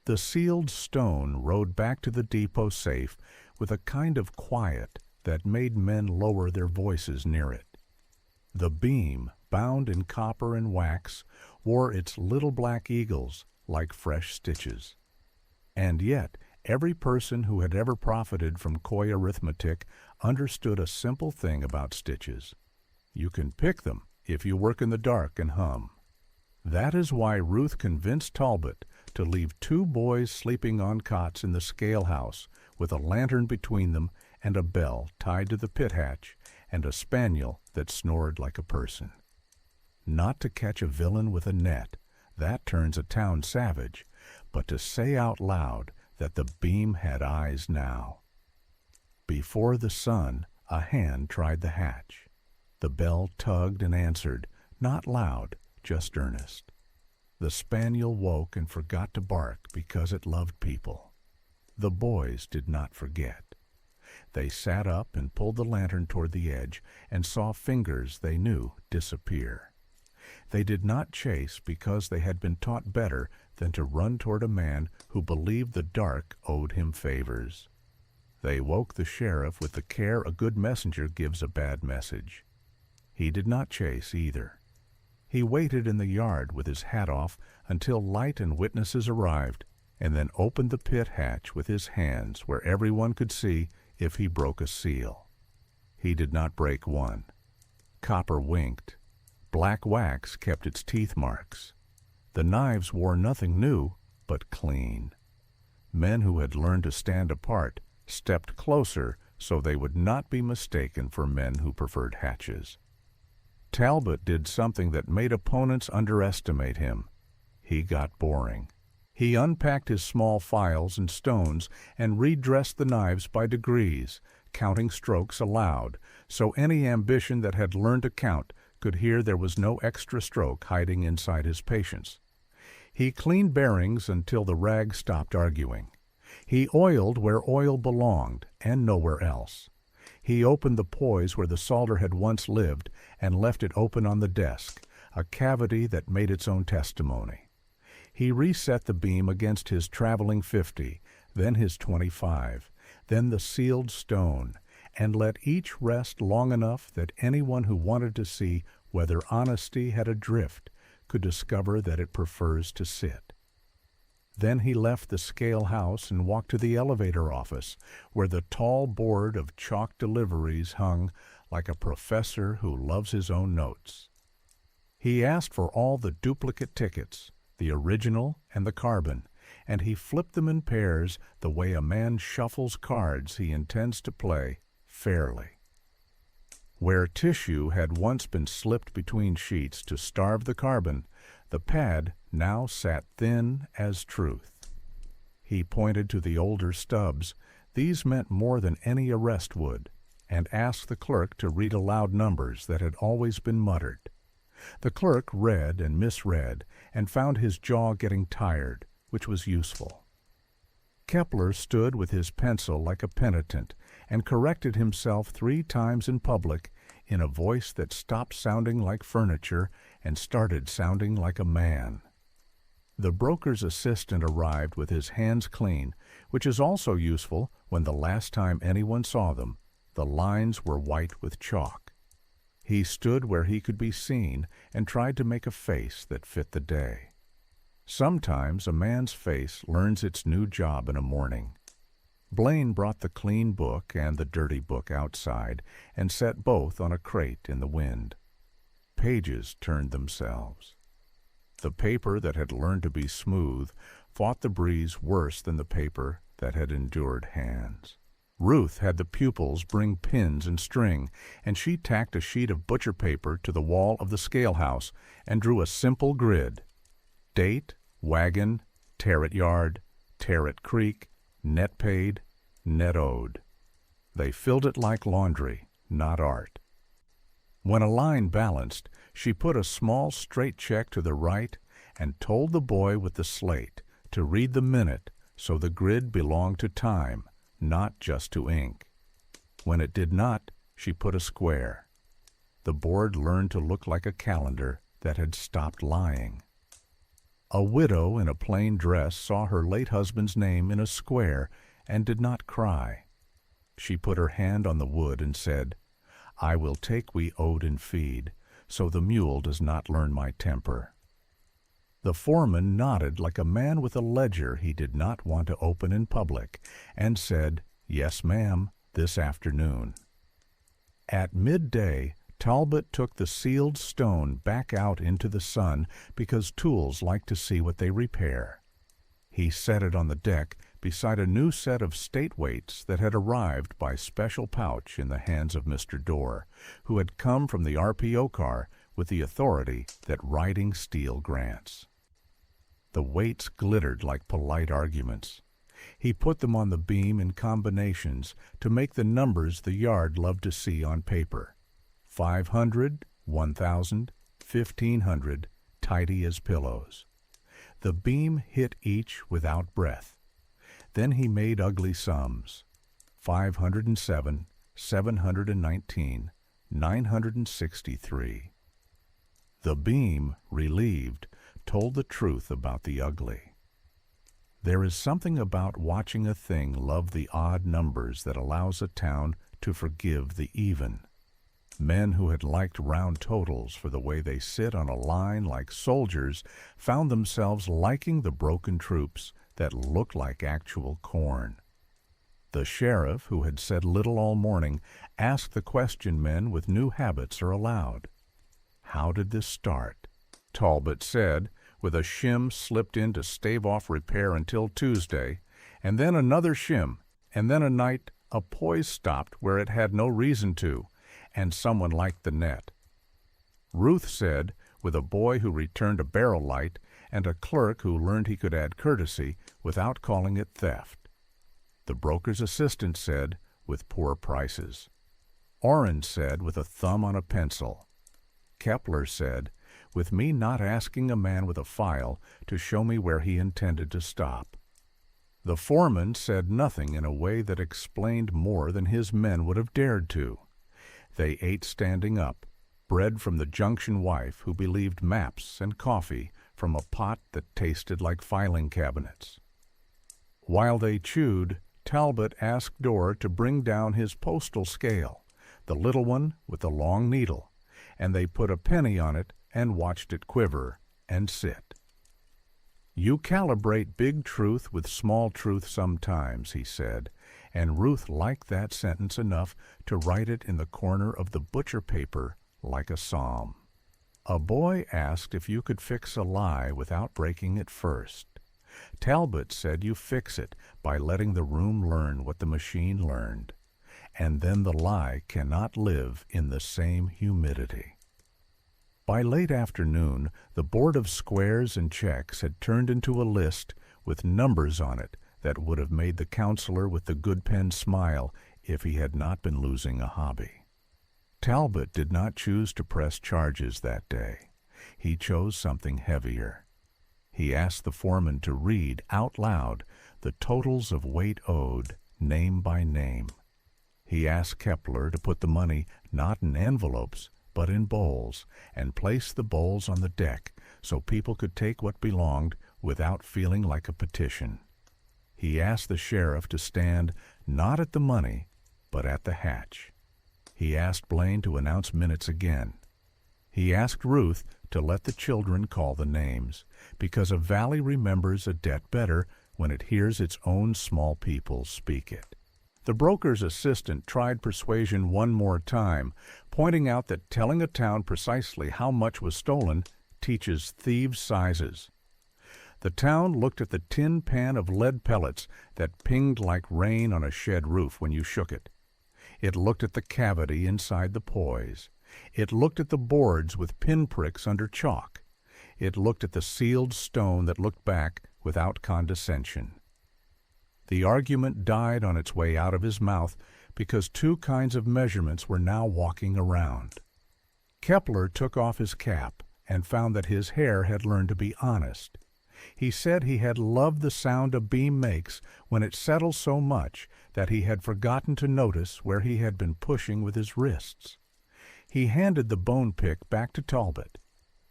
The sealed stone rode back to the depot safe with a kind of quiet that made men lower their voices near it. The beam, bound in copper and wax, wore its little black eagles like fresh stitches. And yet, every person who had ever profited from coy arithmetic understood a simple thing about stitches. You can pick them if you work in the dark and hum. That is why Ruth convinced Talbot to leave 2 boys sleeping on cots in the scale house with a lantern between them and a bell tied to the pit hatch and a spaniel that snored like a person. Not to catch a villain with a net, that turns a town savage, but to say out loud that the beam had eyes now. Before the sun, a hand tried the hatch. The bell tugged and answered, not loud, just earnest. The spaniel woke and forgot to bark because it loved people. The boys did not forget. They sat up and pulled the lantern toward the edge and saw fingers they knew disappear. They did not chase because they had been taught better than to run toward a man who believed the dark owed him favors. They woke the sheriff with the care a good messenger gives a bad message. He did not chase either. He waited in the yard with his hat off until light and witnesses arrived, and then opened the pit hatch with his hands where everyone could see if he broke a seal. He did not break one. Copper winked. Black wax kept its teeth marks. The knives wore nothing new but clean. Men who had learned to stand apart stepped closer so they would not be mistaken for men who preferred hatches. Talbot did something that made opponents underestimate him. He got boring. He unpacked his small files and stones and redressed the knives by degrees, counting strokes aloud, so any ambition that had learned to count could hear there was no extra stroke hiding inside his patience. He cleaned bearings until the rag stopped arguing. He oiled where oil belonged and nowhere else. He opened the poise where the solder had once lived and left it open on the desk, a cavity that made its own testimony. He reset the beam against his traveling 50, then his 25, then the sealed stone, and let each rest long enough that anyone who wanted to see whether honesty had a drift could discover that it prefers to sit. Then he left the scale house and walked to the elevator office, where the tall board of chalk deliveries hung like a professor who loves his own notes. He asked for all the duplicate tickets, the original and the carbon, and he flipped them in pairs the way a man shuffles cards he intends to play fairly. Where tissue had once been slipped between sheets to starve the carbon, the pad now sat thin as truth. He pointed to the older stubs. These meant more than any arrest would, and asked the clerk to read aloud numbers that had always been muttered. The clerk read and misread and found his jaw getting tired, which was useful. Kepler stood with his pencil like a penitent and corrected himself 3 times in public in a voice that stopped sounding like furniture and started sounding like a man. The broker's assistant arrived with his hands clean, which is also useful when the last time anyone saw them, the lines were white with chalk. He stood where he could be seen and tried to make a face that fit the day. Sometimes a man's face learns its new job in a morning. Blaine brought the clean book and the dirty book outside and set both on a crate in the wind. Pages turned themselves. The paper that had learned to be smooth fought the breeze worse than the paper that had endured hands. Ruth had the pupils bring pins and string, and she tacked a sheet of butcher paper to the wall of the scale house and drew a simple grid: date, wagon, tare yard, tare creek, net paid, net owed. They filled it like laundry, not art. When a line balanced, she put a small straight check to the right and told the boy with the slate to read the minute so the grid belonged to time, not just to ink. When it did not, she put a square. The board learned to look like a calendar that had stopped lying. A widow in a plain dress saw her late husband's name in a square and did not cry. She put her hand on the wood and said, "I will take we owed and feed, so the mule does not learn my temper." The foreman nodded like a man with a ledger he did not want to open in public, and said, "Yes, ma'am, this afternoon." At midday, Talbot took the sealed stone back out into the sun because tools like to see what they repair. He set it on the deck beside a new set of state weights that had arrived by special pouch in the hands of Mr. Dorr, who had come from the RPO car with the authority that riding steel grants. The weights glittered like polite arguments. He put them on the beam in combinations to make the numbers the yard loved to see on paper: 500, 1,000, 1,500, tidy as pillows. The beam hit each without breath. Then he made ugly sums: 507, 719, 963. The beam, relieved, told the truth about the ugly. There is something about watching a thing love the odd numbers that allows a town to forgive the even. Men who had liked round totals for the way they sit on a line like soldiers found themselves liking the broken troops that looked like actual corn. The sheriff, who had said little all morning, asked the question men with new habits are allowed. How did this start? Talbot said, with a shim slipped in to stave off repair until Tuesday, and then another shim, and then a night a poise stopped where it had no reason to, and someone liked the net. Ruth said, with a boy who returned a barrel light and a clerk who learned he could add courtesy without calling it theft. The broker's assistant said, with poor prices. Oren said, with a thumb on a pencil. Kepler said, with me not asking a man with a file to show me where he intended to stop. The foreman said nothing in a way that explained more than his men would have dared to. They ate standing up, bread from the junction wife who believed maps and coffee from a pot that tasted like filing cabinets. While they chewed, Talbot asked Dor to bring down his postal scale, the little one with the long needle, and they put a penny on it and watched it quiver and sit. "You calibrate big truth with small truth sometimes," he said, and Ruth liked that sentence enough to write it in the corner of the butcher paper like a psalm. A boy asked if you could fix a lie without breaking it first. Talbot said you fix it by letting the room learn what the machine learned, and then the lie cannot live in the same humidity. By late afternoon, the board of squares and checks had turned into a list with numbers on it that would have made the counselor with the good pen smile if he had not been losing a hobby. Talbot did not choose to press charges that day. He chose something heavier. He asked the foreman to read out loud the totals of weight owed, name by name. He asked Kepler to put the money not in envelopes, but in bowls, and place the bowls on the deck so people could take what belonged without feeling like a petition. He asked the sheriff to stand not at the money, but at the hatch. He asked Blaine to announce minutes again. He asked Ruth to let the children call the names, because a valley remembers a debt better when it hears its own small people speak it. The broker's assistant tried persuasion one more time, pointing out that telling a town precisely how much was stolen teaches thieves' sizes. The town looked at the tin pan of lead pellets that pinged like rain on a shed roof when you shook it. It looked at the cavity inside the poise. It looked at the boards with pinpricks under chalk. It looked at the sealed stone that looked back without condescension. The argument died on its way out of his mouth because two kinds of measurements were now walking around. Kepler took off his cap and found that his hair had learned to be honest. He said he had loved the sound a beam makes when it settles so much that he had forgotten to notice where he had been pushing with his wrists. He handed the bone pick back to Talbot.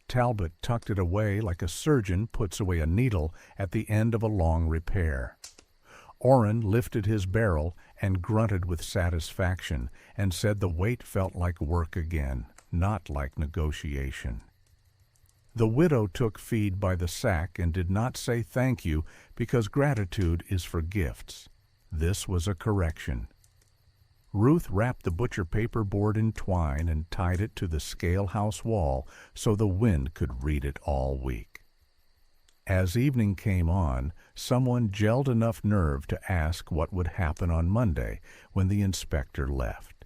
Talbot tucked it away like a surgeon puts away a needle at the end of a long repair. Orrin lifted his barrel and grunted with satisfaction and said the weight felt like work again, not like negotiation. The widow took feed by the sack and did not say thank you because gratitude is for gifts. This was a correction. Ruth wrapped the butcher paper board in twine and tied it to the scale house wall so the wind could read it all week. As evening came on, someone gelled enough nerve to ask what would happen on Monday when the inspector left.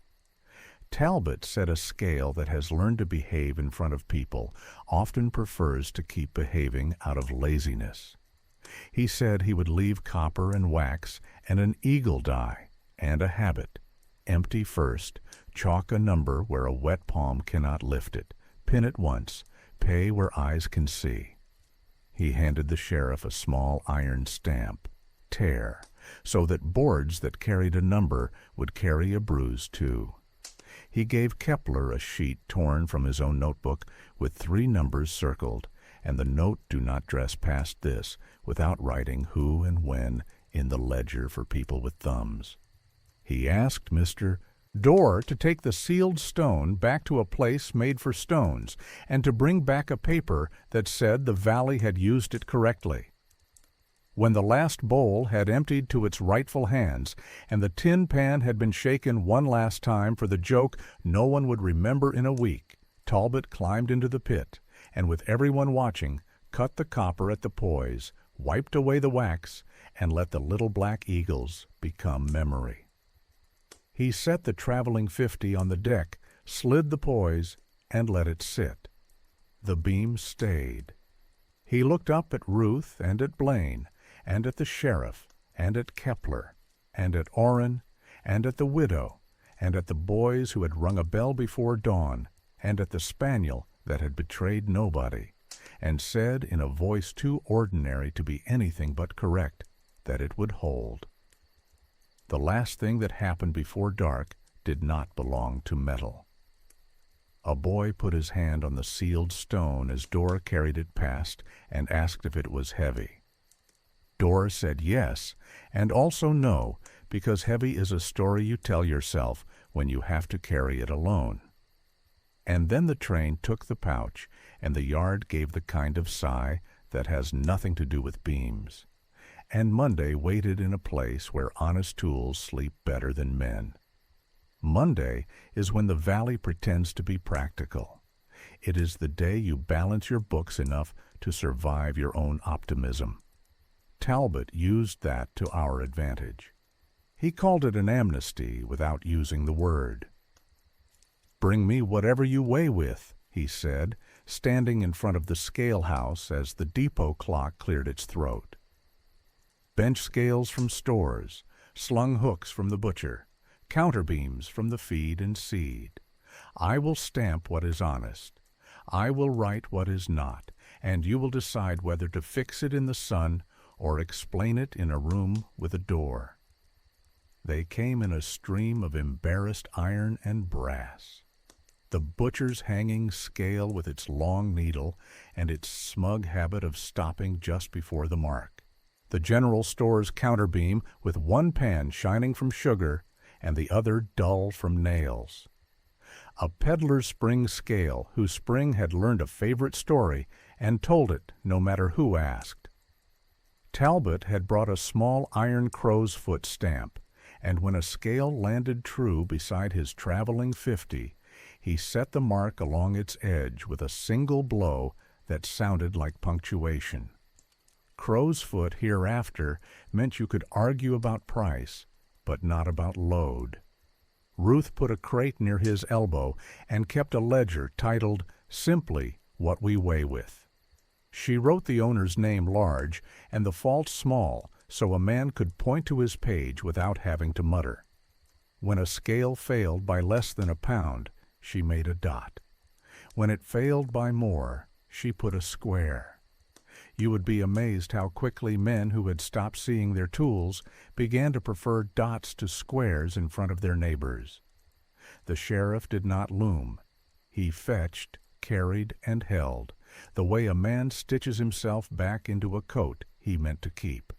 Talbot said a scale that has learned to behave in front of people often prefers to keep behaving out of laziness. He said he would leave copper and wax and an eagle die and a habit. Empty first, chalk a number where a wet palm cannot lift it, pin it once, pay where eyes can see. He handed the sheriff a small iron stamp, tare, so that boards that carried a number would carry a bruise too. He gave Kepler a sheet torn from his own notebook with 3 numbers circled, and the note "Do not dress past this" without writing who and when in the ledger for people with thumbs. He asked Mr. Dor to take the sealed stone back to a place made for stones and to bring back a paper that said the valley had used it correctly. When the last bowl had emptied to its rightful hands and the tin pan had been shaken one last time for the joke no one would remember in a week, Talbot climbed into the pit and, with everyone watching, cut the copper at the poise, wiped away the wax, and let the little black eagles become memory. He set the traveling 50 on the deck, slid the poise, and let it sit. The beam stayed. He looked up at Ruth and at Blaine, and at the sheriff, and at Kepler, and at Orrin, and at the widow, and at the boys who had rung a bell before dawn, and at the spaniel that had betrayed nobody, and said in a voice too ordinary to be anything but correct that it would hold. The last thing that happened before dark did not belong to metal. A boy put his hand on the sealed stone as Dor carried it past and asked if it was heavy. Dor said yes, and also no, because heavy is a story you tell yourself when you have to carry it alone. And then the train took the pouch, and the yard gave the kind of sigh that has nothing to do with beams. And Monday waited in a place where honest tools sleep better than men. Monday is when the valley pretends to be practical. It is the day you balance your books enough to survive your own optimism. Talbot used that to our advantage. He called it an amnesty without using the word. "Bring me whatever you weigh with," he said, standing in front of the scale house as the depot clock cleared its throat. Bench scales from stores, slung hooks from the butcher, counterbeams from the feed and seed. I will stamp what is honest. I will write what is not, and you will decide whether to fix it in the sun or explain it in a room with a door. They came in a stream of embarrassed iron and brass. The butcher's hanging scale with its long needle and its smug habit of stopping just before the mark. The general store's counterbeam with one pan shining from sugar and the other dull from nails. A peddler's spring scale whose spring had learned a favorite story and told it no matter who asked. Talbot had brought a small iron crow's foot stamp, and when a scale landed true beside his traveling 50, he set the mark along its edge with a single blow that sounded like punctuation. Crow's foot hereafter meant you could argue about price, but not about load. Ruth put a crate near his elbow and kept a ledger titled simply "What We Weigh With." She wrote the owner's name large and the fault small so a man could point to his page without having to mutter. When a scale failed by less than a pound, she made a dot. When it failed by more, she put a square. You would be amazed how quickly men who had stopped seeing their tools began to prefer dots to squares in front of their neighbors. The sheriff did not loom. He fetched, carried, and held, the way a man stitches himself back into a coat he meant to keep.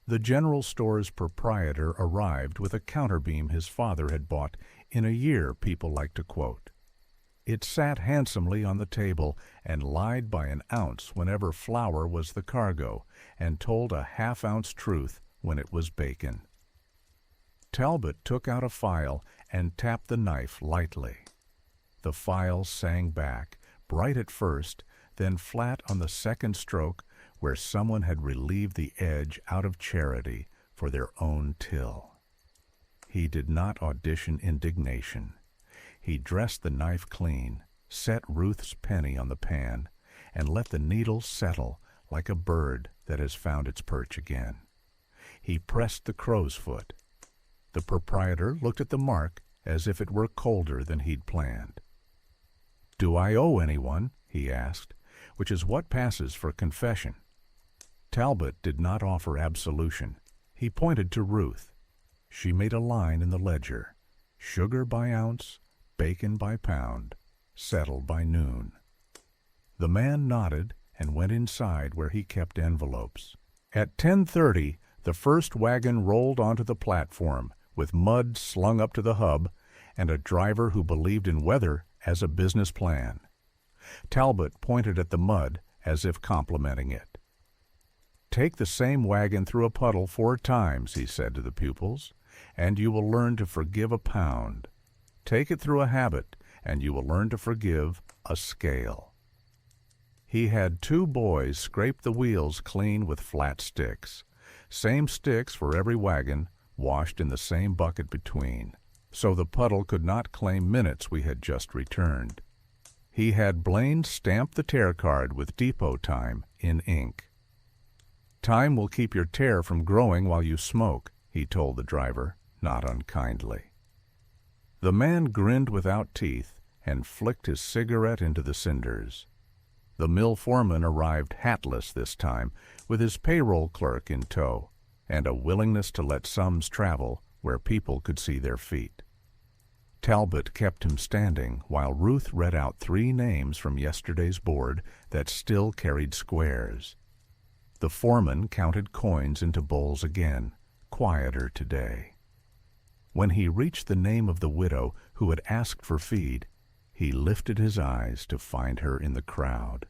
The general store's proprietor arrived with a counterbeam his father had bought in a year people like to quote. It sat handsomely on the table and lied by an ounce whenever flour was the cargo, and told a half-ounce truth when it was bacon. Talbot took out a file and tapped the knife lightly. The file sang back, bright at first, then flat on the second stroke where someone had relieved the edge out of charity for their own till. He did not audition indignation. He dressed the knife clean, set Ruth's penny on the pan, and let the needle settle like a bird that has found its perch again. He pressed the crow's foot. The proprietor looked at the mark as if it were colder than he'd planned. "Do I owe anyone?" he asked, which is what passes for confession. Talbot did not offer absolution. He pointed to Ruth. She made a line in the ledger. Sugar by ounce, bacon by pound, settled by noon. The man nodded and went inside where he kept envelopes. At 10:30, the first wagon rolled onto the platform with mud slung up to the hub and a driver who believed in weather as a business plan. Talbot pointed at the mud as if complimenting it. "Take the same wagon through a puddle 4 times," he said to the pupils, "and you will learn to forgive a pound. Take it through a habit, and you will learn to forgive a scale." He had 2 boys scrape the wheels clean with flat sticks. Same sticks for every wagon, washed in the same bucket between, so the puddle could not claim minutes we had just returned. He had Blaine stamp the tare card with depot time in ink. "Time will keep your tare from growing while you smoke," he told the driver, not unkindly. The man grinned without teeth and flicked his cigarette into the cinders. The mill foreman arrived hatless this time, with his payroll clerk in tow, and a willingness to let sums travel where people could see their feet. Talbot kept him standing while Ruth read out 3 names from yesterday's board that still carried squares. The foreman counted coins into bowls again, quieter today. When he reached the name of the widow who had asked for feed, he lifted his eyes to find her in the crowd.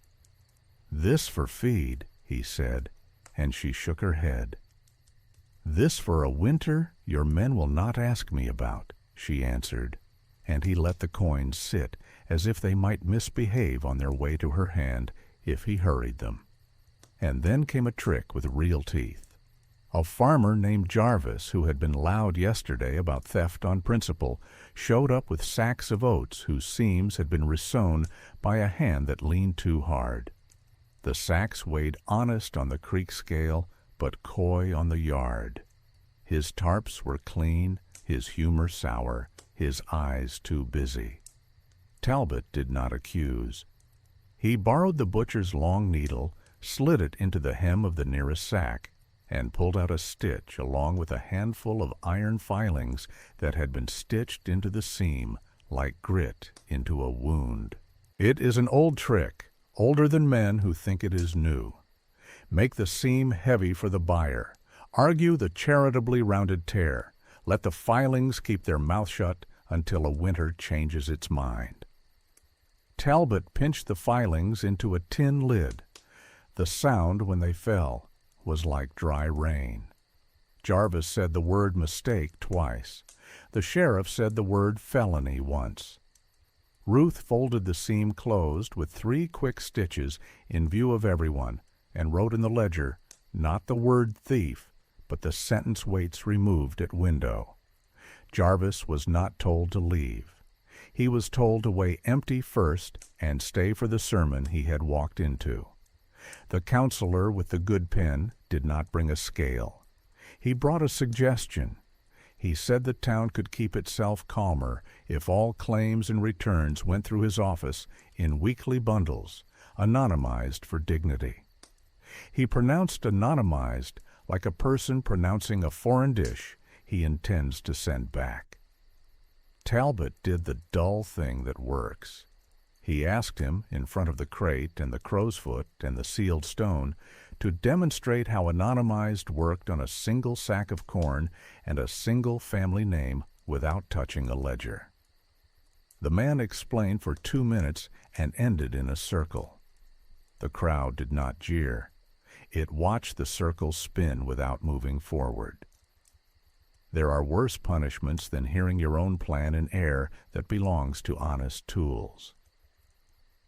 "This for feed," he said, and she shook her head. "This for a winter your men will not ask me about," she answered, and he let the coins sit as if they might misbehave on their way to her hand if he hurried them. And then came a trick with real teeth. A farmer named Jarvis, who had been loud yesterday about theft on principle, showed up with sacks of oats whose seams had been resewn by a hand that leaned too hard. The sacks weighed honest on the creek scale, but coy on the yard. His tarps were clean, his humor sour, his eyes too busy. Talbot did not accuse. He borrowed the butcher's long needle, slid it into the hem of the nearest sack, and pulled out a stitch along with a handful of iron filings that had been stitched into the seam like grit into a wound. It is an old trick, older than men who think it is new. Make the seam heavy for the buyer. Argue the charitably rounded tare. Let the filings keep their mouth shut until a winter changes its mind. Talbot pinched the filings into a tin lid. The sound when they fell was like dry rain. Jarvis said the word mistake twice. The sheriff said the word felony once. Ruth folded the seam closed with 3 quick stitches in view of everyone and wrote in the ledger, not the word thief, but the sentence weights removed at window. Jarvis was not told to leave. He was told to weigh empty first and stay for the sermon he had walked into. The counselor with the good pen did not bring a scale. He brought a suggestion. He said the town could keep itself calmer if all claims and returns went through his office in weekly bundles, anonymized for dignity. He pronounced anonymized like a person pronouncing a foreign dish he intends to send back. Talbot did the dull thing that works. He asked him, in front of the crate and the crow's foot and the sealed stone, to demonstrate how anonymized worked on a single sack of corn and a single family name without touching a ledger. The man explained for 2 minutes and ended in a circle. The crowd did not jeer. It watched the circle spin without moving forward. There are worse punishments than hearing your own plan in air that belongs to honest tools.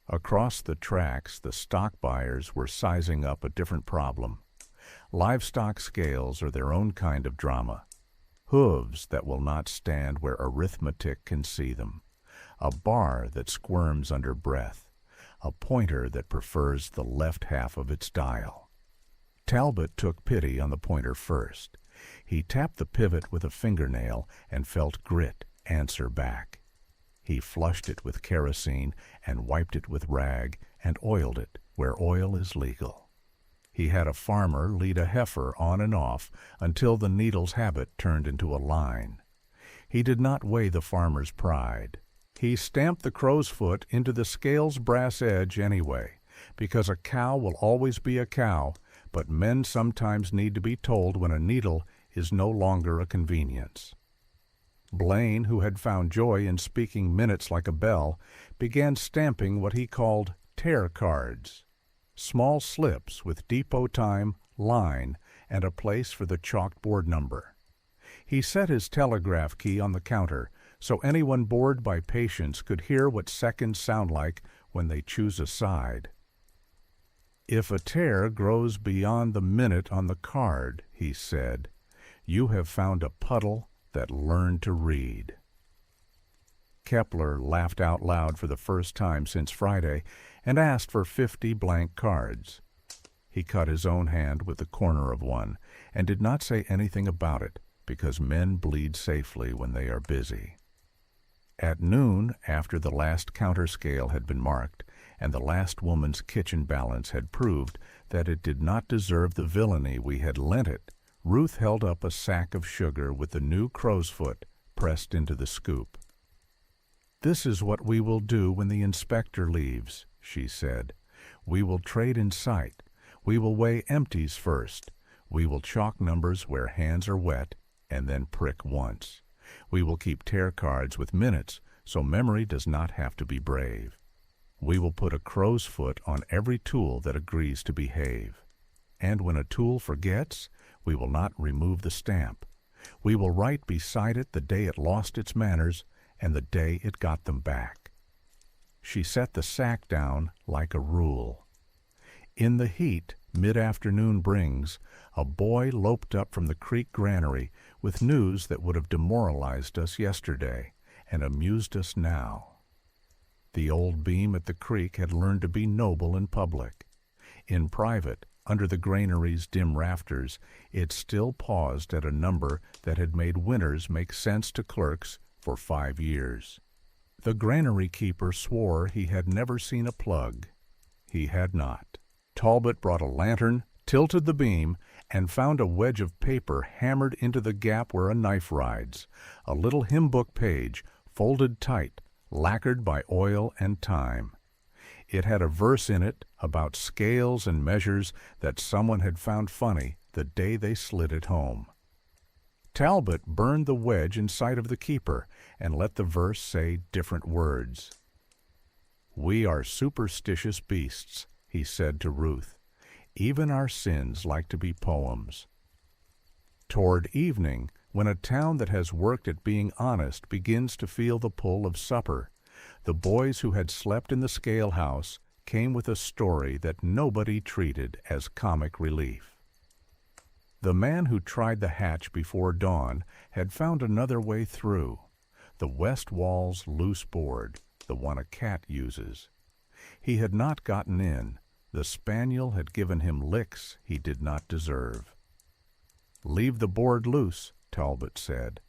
Across the tracks, the stock buyers were sizing up a different problem. Livestock scales are their own kind of drama. Hooves that will not stand where arithmetic can see them. A bar that squirms under breath. A pointer that prefers the left half of its dial. Talbot took pity on the pointer first. He tapped the pivot with a fingernail and felt grit answer back. He flushed it with kerosene and wiped it with rag and oiled it where oil is legal. He had a farmer lead a heifer on and off until the needle's habit turned into a line. He did not weigh the farmer's pride. He stamped the crow's foot into the scale's brass edge anyway, because a cow will always be a cow, but men sometimes need to be told when a needle is no longer a convenience. Blaine, who had found joy in speaking minutes like a bell, began stamping what he called tare cards, small slips with depot time, line, and a place for the chalkboard number. He set his telegraph key on the counter so anyone bored by patience could hear what seconds sound like when they choose a side. "If a tare grows beyond the minute on the card," he said, "you have found a puddle that learned to read." Kepler laughed out loud for the first time since Friday and asked for 50 blank cards. He cut his own hand with the corner of one and did not say anything about it because men bleed safely when they are busy. At noon, after the last counter scale had been marked and the last woman's kitchen balance had proved that it did not deserve the villainy we had lent it, Ruth held up a sack of sugar with the new crow's foot pressed into the scoop. "This is what we will do when the inspector leaves," she said. "We will trade in sight. We will weigh empties first. We will chalk numbers where hands are wet and then prick once. We will keep tare cards with minutes, so memory does not have to be brave. We will put a crow's foot on every tool that agrees to behave. And when a tool forgets, we will not remove the stamp. We will write beside it the day it lost its manners and the day it got them back. She set the sack down like a rule. In the heat mid-afternoon brings, a boy loped up from the creek granary with news that would have demoralized us yesterday and amused us now. The old beam at the creek had learned to be noble in public. In private, under the granary's dim rafters, it still paused at a number that had made winters make sense to clerks for 5 years. The granary keeper swore he had never seen a plug. He had not. Talbot brought a lantern, tilted the beam, and found a wedge of paper hammered into the gap where a knife rides, a little hymn book page, folded tight, lacquered by oil and time. It had a verse in it about scales and measures that someone had found funny the day they slid it home. Talbot burned the wedge in sight of the keeper and let the verse say different words. "We are superstitious beasts," he said to Ruth. "Even our sins like to be poems." Toward evening, when a town that has worked at being honest begins to feel the pull of supper, the boys who had slept in the scale house came with a story that nobody treated as comic relief. The man who tried the hatch before dawn had found another way through, the west wall's loose board, the one a cat uses. He had not gotten in. The spaniel had given him licks he did not deserve. "Leave the board loose," Talbot said,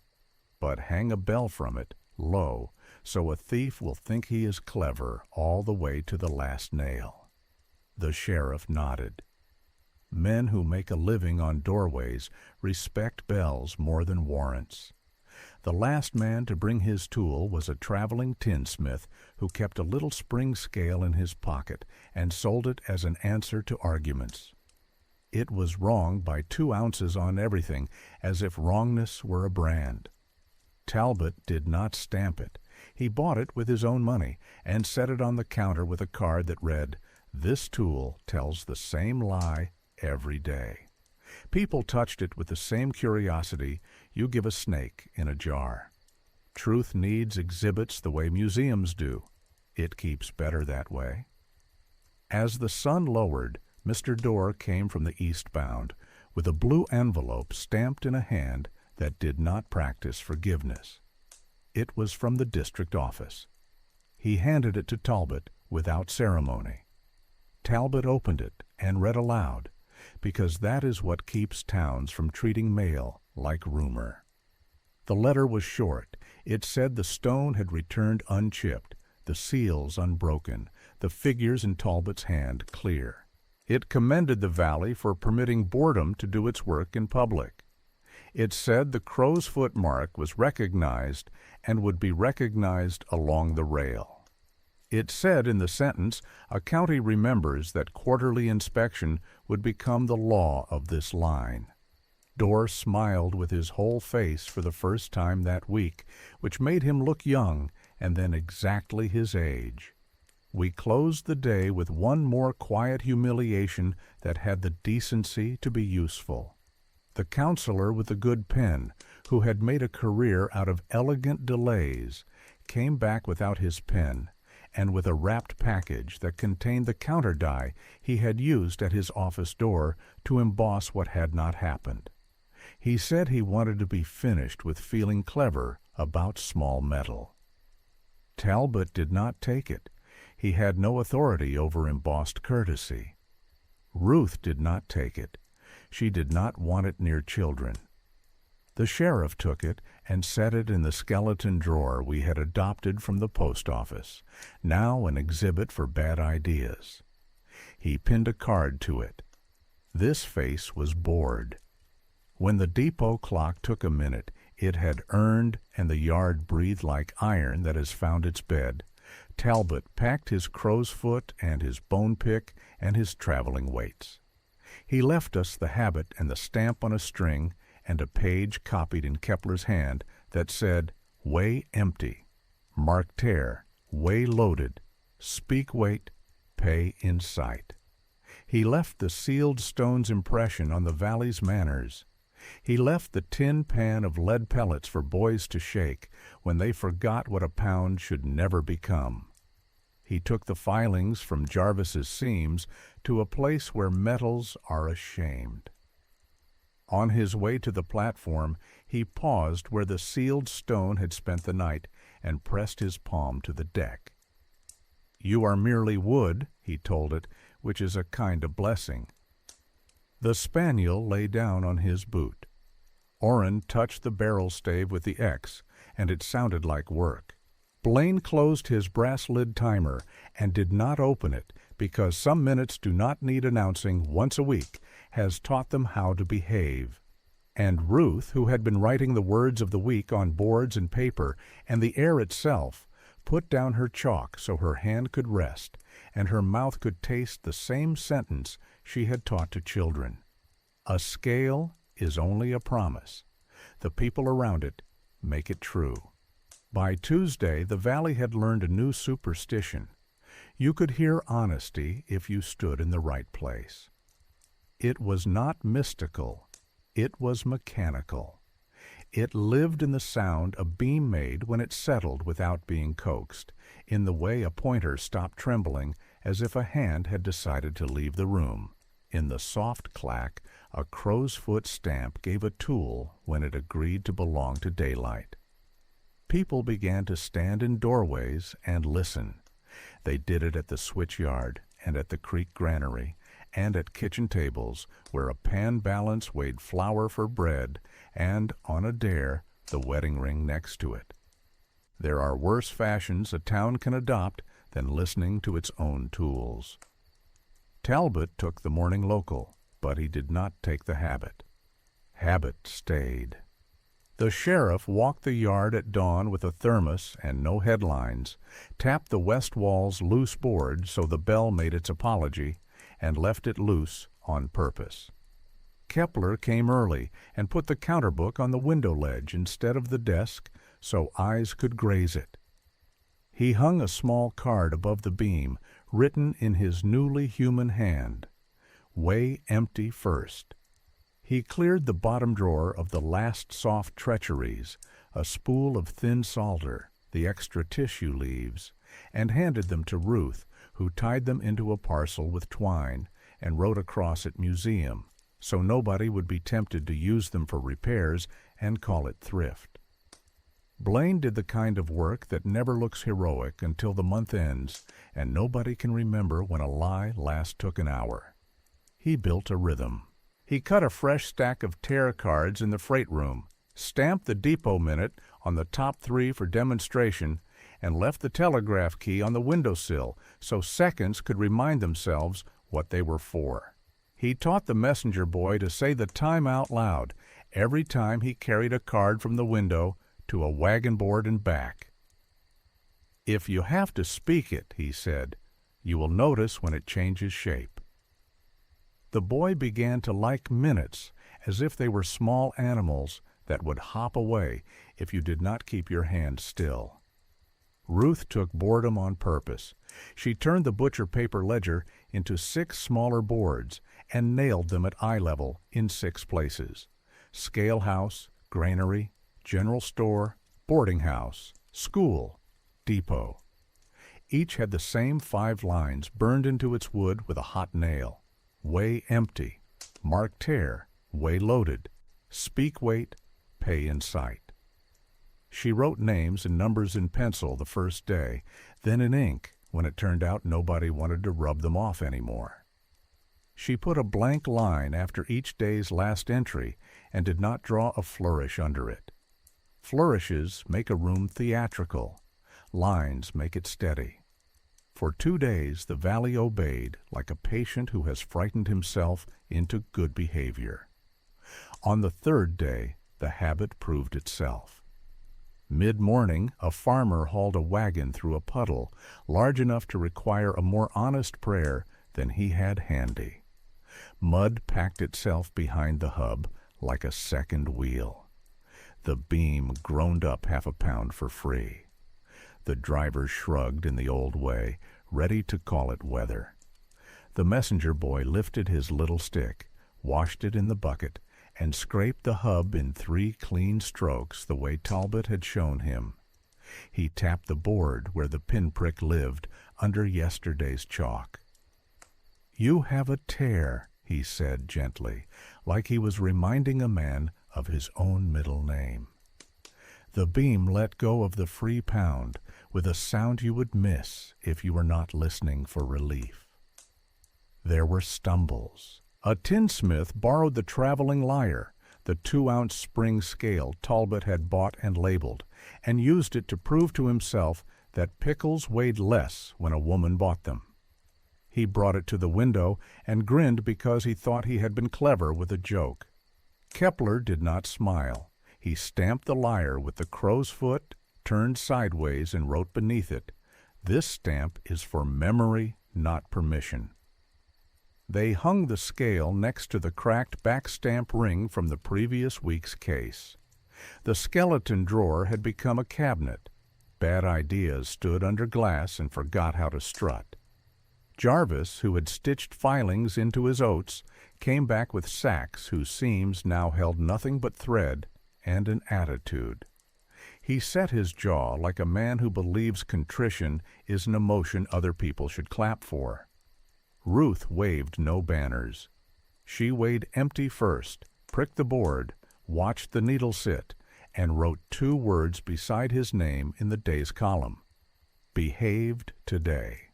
"but hang a bell from it, low, so a thief will think he is clever all the way to the last nail." The sheriff nodded. Men who make a living on doorways respect bells more than warrants. The last man to bring his tool was a traveling tinsmith who kept a little spring scale in his pocket and sold it as an answer to arguments. It was wrong by 2 ounces on everything, as if wrongness were a brand. Talbot did not stamp it. He bought it with his own money and set it on the counter with a card that read, "This tool tells the same lie every day." People touched it with the same curiosity you give a snake in a jar. Truth needs exhibits the way museums do. It keeps better that way. As the sun lowered, Mr. Dorr came from the eastbound with a blue envelope stamped in a hand that did not practice forgiveness. It was from the district office. He handed it to Talbot without ceremony. Talbot opened it and read aloud, because that is what keeps towns from treating mail like rumor. The letter was short. It said the stone had returned unchipped, the seals unbroken, the figures in Talbot's hand clear. It commended the valley for permitting boredom to do its work in public. It said the crow's foot mark was recognized and would be recognized along the rail. It said in the sentence, a county remembers that quarterly inspection would become the law of this line. Dorr smiled with his whole face for the first time that week, which made him look young and then exactly his age. We closed the day with one more quiet humiliation that had the decency to be useful. The counselor with the good pen, who had made a career out of elegant delays, came back without his pen and with a wrapped package that contained the counter die he had used at his office door to emboss what had not happened. He said he wanted to be finished with feeling clever about small metal. Talbot did not take it. He had no authority over embossed courtesy. Ruth did not take it. She did not want it near children. The sheriff took it and set it in the skeleton drawer we had adopted from the post office, now an exhibit for bad ideas. He pinned a card to it. This face was bored. When the depot clock took a minute, it had earned, and the yard breathed like iron that has found its bed. Talbot packed his crow's foot and his bone pick and his traveling weights. He left us the habit and the stamp on a string and a page copied in Kepler's hand that said, "Weigh empty, mark tare, weigh loaded, speak weight, pay in sight." He left the sealed stone's impression on the valley's manners. He left the tin pan of lead pellets for boys to shake when they forgot what a pound should never become. He took the filings from Jarvis's seams to a place where metals are ashamed. On his way to the platform, he paused where the sealed stone had spent the night and pressed his palm to the deck. "You are merely wood," he told it, "which is a kind of blessing." The spaniel lay down on his boot. Orrin touched the barrel stave with the X, and it sounded like work. Blaine closed his brass-lid timer and did not open it because some minutes do not need announcing once a week has taught them how to behave. And Ruth, who had been writing the words of the week on boards and paper and the air itself, put down her chalk so her hand could rest and her mouth could taste the same sentence she had taught to children. A scale is only a promise. The people around it make it true. By Tuesday, the valley had learned a new superstition. You could hear honesty if you stood in the right place. It was not mystical. It was mechanical. It lived in the sound a beam made when it settled without being coaxed, in the way a pointer stopped trembling as if a hand had decided to leave the room. In the soft clack, a crow's foot stamp gave a tool when it agreed to belong to daylight. People began to stand in doorways and listen. They did it at the switchyard and at the creek granary and at kitchen tables where a pan balance weighed flour for bread and, on a dare, the wedding ring next to it. There are worse fashions a town can adopt than listening to its own tools. Talbot took the morning local, but he did not take the habit. Habit stayed. The sheriff walked the yard at dawn with a thermos and no headlines, tapped the west wall's loose board so the bell made its apology, and left it loose on purpose. Kepler came early and put the counterbook on the window ledge instead of the desk so eyes could graze it. He hung a small card above the beam, written in his newly human hand, "Weigh empty first." He cleared the bottom drawer of the last soft treacheries, a spool of thin salter, the extra tissue leaves, and handed them to Ruth, who tied them into a parcel with twine and wrote across it "Museum," so nobody would be tempted to use them for repairs and call it thrift. Blaine did the kind of work that never looks heroic until the month ends, and nobody can remember when a lie last took an hour. He built a rhythm. He cut a fresh stack of tare cards in the freight room, stamped the depot minute on the top 3 for demonstration, and left the telegraph key on the windowsill so seconds could remind themselves what they were for. He taught the messenger boy to say the time out loud every time he carried a card from the window to a wagon board and back. "If you have to speak it," he said, "you will notice when it changes shape." The boy began to like minutes as if they were small animals that would hop away if you did not keep your hand still. Ruth took boredom on purpose. She turned the butcher paper ledger into 6 smaller boards and nailed them at eye level in 6 places: scale house, granary, general store, boarding house, school, depot. Each had the same 5 lines burned into its wood with a hot nail. Weigh empty, mark tare, weigh loaded, speak weight, pay in sight. She wrote names and numbers in pencil the first day, then in ink when it turned out nobody wanted to rub them off anymore. She put a blank line after each day's last entry and did not draw a flourish under it. Flourishes make a room theatrical. Lines make it steady. For 2 days the valley obeyed like a patient who has frightened himself into good behavior. On the 3rd day the habit proved itself. Mid-morning a farmer hauled a wagon through a puddle large enough to require a more honest prayer than he had handy. Mud packed itself behind the hub like a second wheel. The beam groaned up half a pound for free. The driver shrugged in the old way, ready to call it weather. The messenger boy lifted his little stick, washed it in the bucket, and scraped the hub in 3 clean strokes the way Talbot had shown him. He tapped the board where the pinprick lived under yesterday's chalk. "You have a tare," he said gently, like he was reminding a man of his own middle name. The beam let go of the free pound with a sound you would miss if you were not listening for relief. There were stumbles. A tinsmith borrowed the traveling lyre, the 2-ounce spring scale Talbot had bought and labeled, and used it to prove to himself that pickles weighed less when a woman bought them. He brought it to the window and grinned because he thought he had been clever with a joke. Kepler did not smile. He stamped the lyre with the crow's foot, turned sideways, and wrote beneath it, "This stamp is for memory, not permission." They hung the scale next to the cracked back stamp ring from the previous week's case. The skeleton drawer had become a cabinet. Bad ideas stood under glass and forgot how to strut. Jarvis, who had stitched filings into his oats, came back with sacks whose seams now held nothing but thread and an attitude. He set his jaw like a man who believes contrition is an emotion other people should clap for. Ruth waved no banners. She weighed empty first, pricked the board, watched the needle sit, and wrote 2 words beside his name in the day's column. "Behaved today."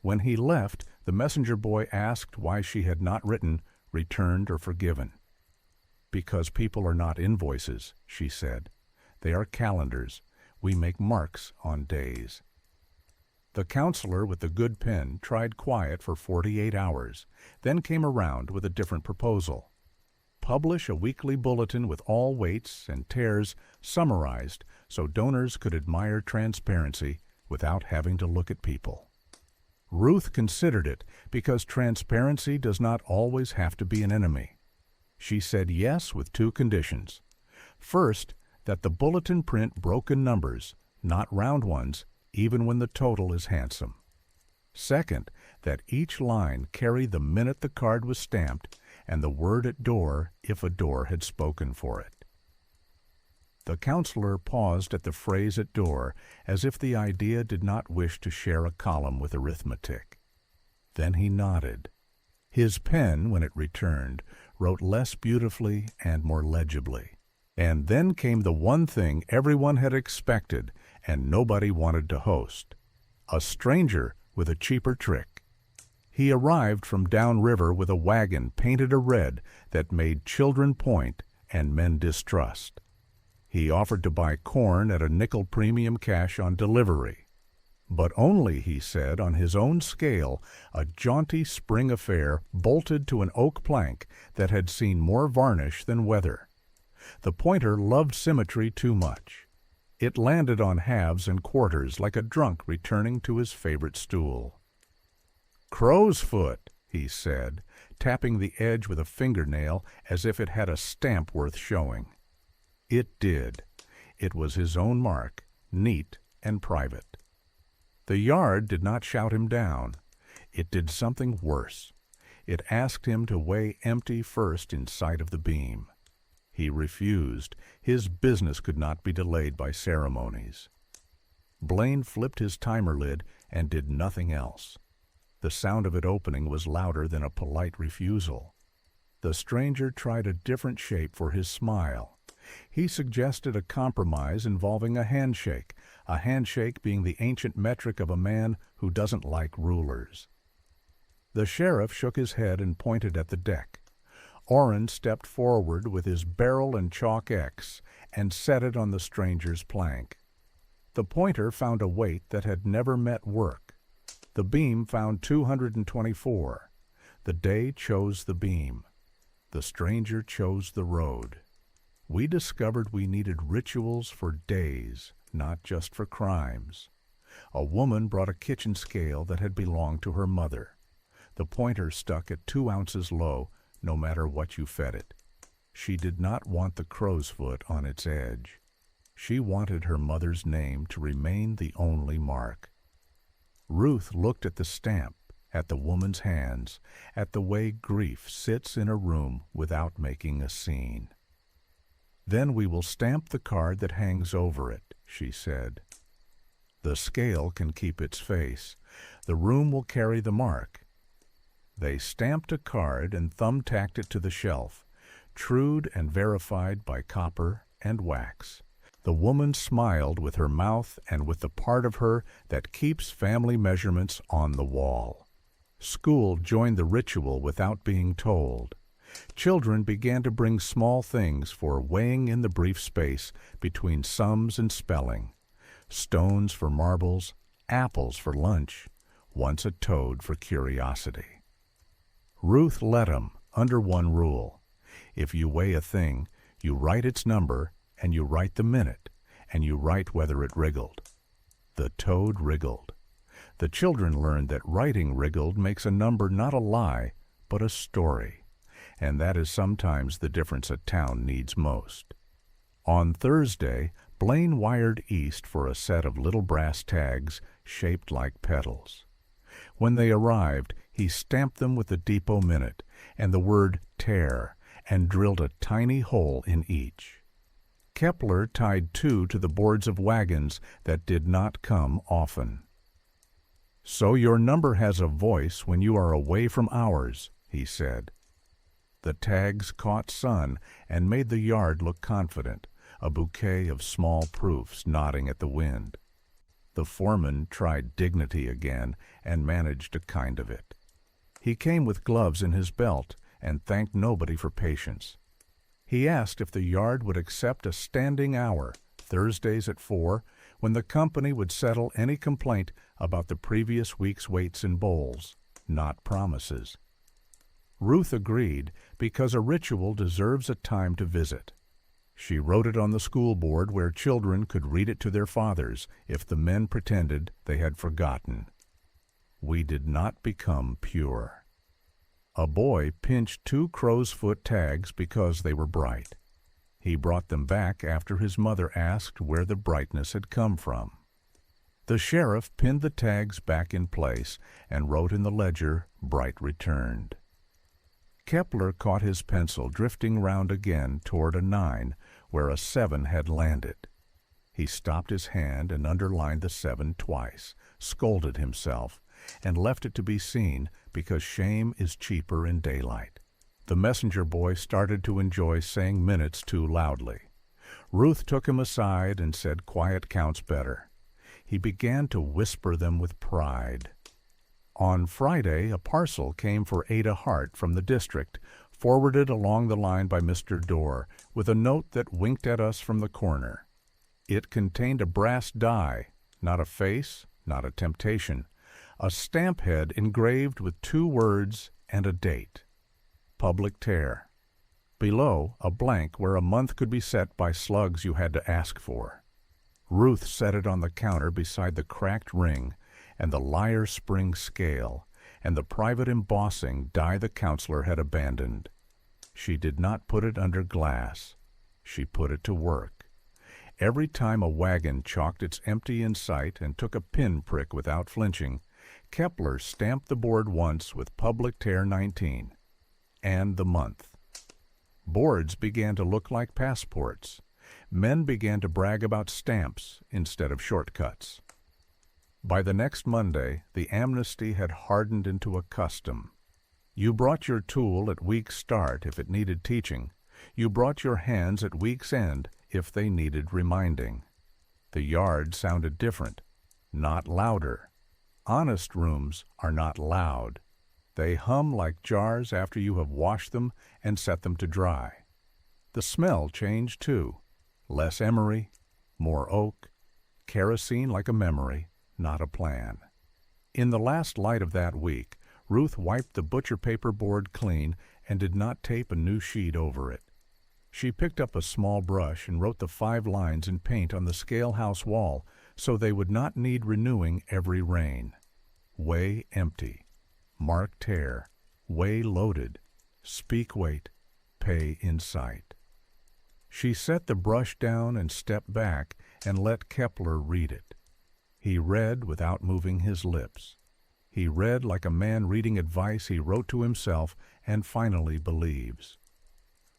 When he left, the messenger boy asked why she had not written, "returned" or "forgiven." "Because people are not invoices," she said. "They are calendars. We make marks on days." The counselor with the good pen tried quiet for 48 hours, then came around with a different proposal. Publish a weekly bulletin with all weights and tares summarized so donors could admire transparency without having to look at people. Ruth considered it because transparency does not always have to be an enemy. She said yes with 2 conditions. First, that the bulletin print broken numbers, not round ones, even when the total is handsome. Second, that each line carry the minute the card was stamped and the word at door if a door had spoken for it. The counselor paused at the phrase at door as if the idea did not wish to share a column with arithmetic. Then he nodded. His pen, when it returned, wrote less beautifully and more legibly. And then came the one thing everyone had expected and nobody wanted to host: a stranger with a cheaper trick. He arrived from downriver with a wagon painted a red that made children point and men distrust. He offered to buy corn at a nickel premium cash on delivery. But only, he said, on his own scale, a jaunty spring affair bolted to an oak plank that had seen more varnish than weather. The pointer loved symmetry too much. It landed on halves and quarters like a drunk returning to his favorite stool. "Crow's foot," he said, tapping the edge with a fingernail as if it had a stamp worth showing. It did. It was his own mark, neat and private. The yard did not shout him down. It did something worse. It asked him to weigh empty first in sight of the beam. He refused. His business could not be delayed by ceremonies. Blaine flipped his timer lid and did nothing else. The sound of it opening was louder than a polite refusal. The stranger tried a different shape for his smile. He suggested a compromise involving a handshake being the ancient metric of a man who doesn't like rulers. The sheriff shook his head and pointed at the deck. Orrin stepped forward with his barrel and chalk X and set it on the stranger's plank. The pointer found a weight that had never met work. The beam found 224. The day chose the beam. The stranger chose the road. We discovered we needed rituals for days, not just for crimes. A woman brought a kitchen scale that had belonged to her mother. The pointer stuck at 2 ounces low, no matter what you fed it. She did not want the crow's foot on its edge. She wanted her mother's name to remain the only mark. Ruth looked at the stamp, at the woman's hands, at the way grief sits in a room without making a scene. "Then we will stamp the card that hangs over it," she said. "The scale can keep its face. The room will carry the mark." They stamped a card and thumbtacked it to the shelf, trued and verified by copper and wax. The woman smiled with her mouth and with the part of her that keeps family measurements on the wall. School joined the ritual without being told. Children began to bring small things for weighing in the brief space between sums and spelling. Stones for marbles, apples for lunch, once a toad for curiosity. Ruth let 'em, under one rule. If you weigh a thing, you write its number, and you write the minute, and you write whether it wriggled. The toad wriggled. The children learned that writing wriggled makes a number not a lie, but a story, and that is sometimes the difference a town needs most. On Thursday, Blaine wired east for a set of little brass tags shaped like petals. When they arrived, he stamped them with the depot minute and the word tare, and drilled a tiny hole in each. Kepler tied 2 to the boards of wagons that did not come often. "So your number has a voice when you are away from ours," he said. The tags caught sun and made the yard look confident, a bouquet of small proofs nodding at the wind. The foreman tried dignity again and managed a kind of it. He came with gloves in his belt and thanked nobody for patience. He asked if the yard would accept a standing hour, Thursdays at 4, when the company would settle any complaint about the previous week's weights in bowls, not promises. Ruth agreed because a ritual deserves a time to visit. She wrote it on the school board where children could read it to their fathers if the men pretended they had forgotten. We did not become pure. A boy pinched 2 crow's foot tags because they were bright. He brought them back after his mother asked where the brightness had come from. The sheriff pinned the tags back in place and wrote in the ledger, "Bright returned." Kepler caught his pencil drifting round again toward a 9, where a 7 had landed. He stopped his hand and underlined the 7 twice, scolded himself, and left it to be seen because shame is cheaper in daylight. The messenger boy started to enjoy saying minutes too loudly. Ruth took him aside and said quiet counts better. He began to whisper them with pride. On Friday, a parcel came for Ada Hart from the district, forwarded along the line by Mr. Dorr, with a note that winked at us from the corner. It contained a brass die, not a face, not a temptation, a stamp head engraved with 2 words and a date. Public tare. Below, a blank where a month could be set by slugs you had to ask for. Ruth set it on the counter beside the cracked ring and the lyre spring scale and the private embossing die the counselor had abandoned. She did not put it under glass. She put it to work. Every time a wagon chalked its empty in sight and took a pin prick without flinching, Kepler stamped the board once with Public Tare 19 and the month. Boards began to look like passports. Men began to brag about stamps instead of shortcuts. By the next Monday, the amnesty had hardened into a custom. You brought your tool at week's start if it needed teaching. You brought your hands at week's end if they needed reminding. The yard sounded different, not louder. Honest rooms are not loud. They hum like jars after you have washed them and set them to dry. The smell changed too. Less emery, more oak, kerosene like a memory, not a plan. In the last light of that week, Ruth wiped the butcher paper board clean and did not tape a new sheet over it. She picked up a small brush and wrote the 5 lines in paint on the scale house wall so they would not need renewing every rain. Weigh empty. Mark tare. Weigh loaded. Speak weight. pay in sight. She set the brush down and stepped back and let Kepler read it. He read without moving his lips. He read like a man reading advice he wrote to himself and finally believes.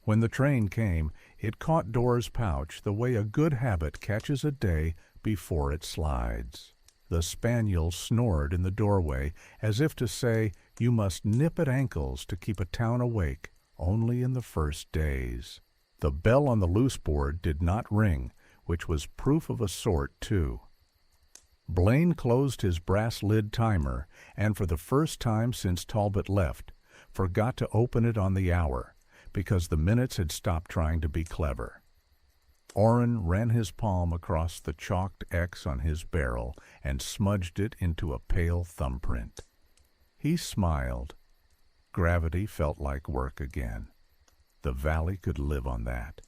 When the train came, it caught Dora's pouch the way a good habit catches a day before it slides. The spaniel snored in the doorway as if to say, you must nip at ankles to keep a town awake only in the first days. The bell on the loose board did not ring, which was proof of a sort, too. Blaine closed his brass lid timer and for the first time since Talbot left, forgot to open it on the hour because the minutes had stopped trying to be clever. Orrin ran his palm across the chalked X on his barrel and smudged it into a pale thumbprint. He smiled. Gravity felt like work again. The valley could live on that.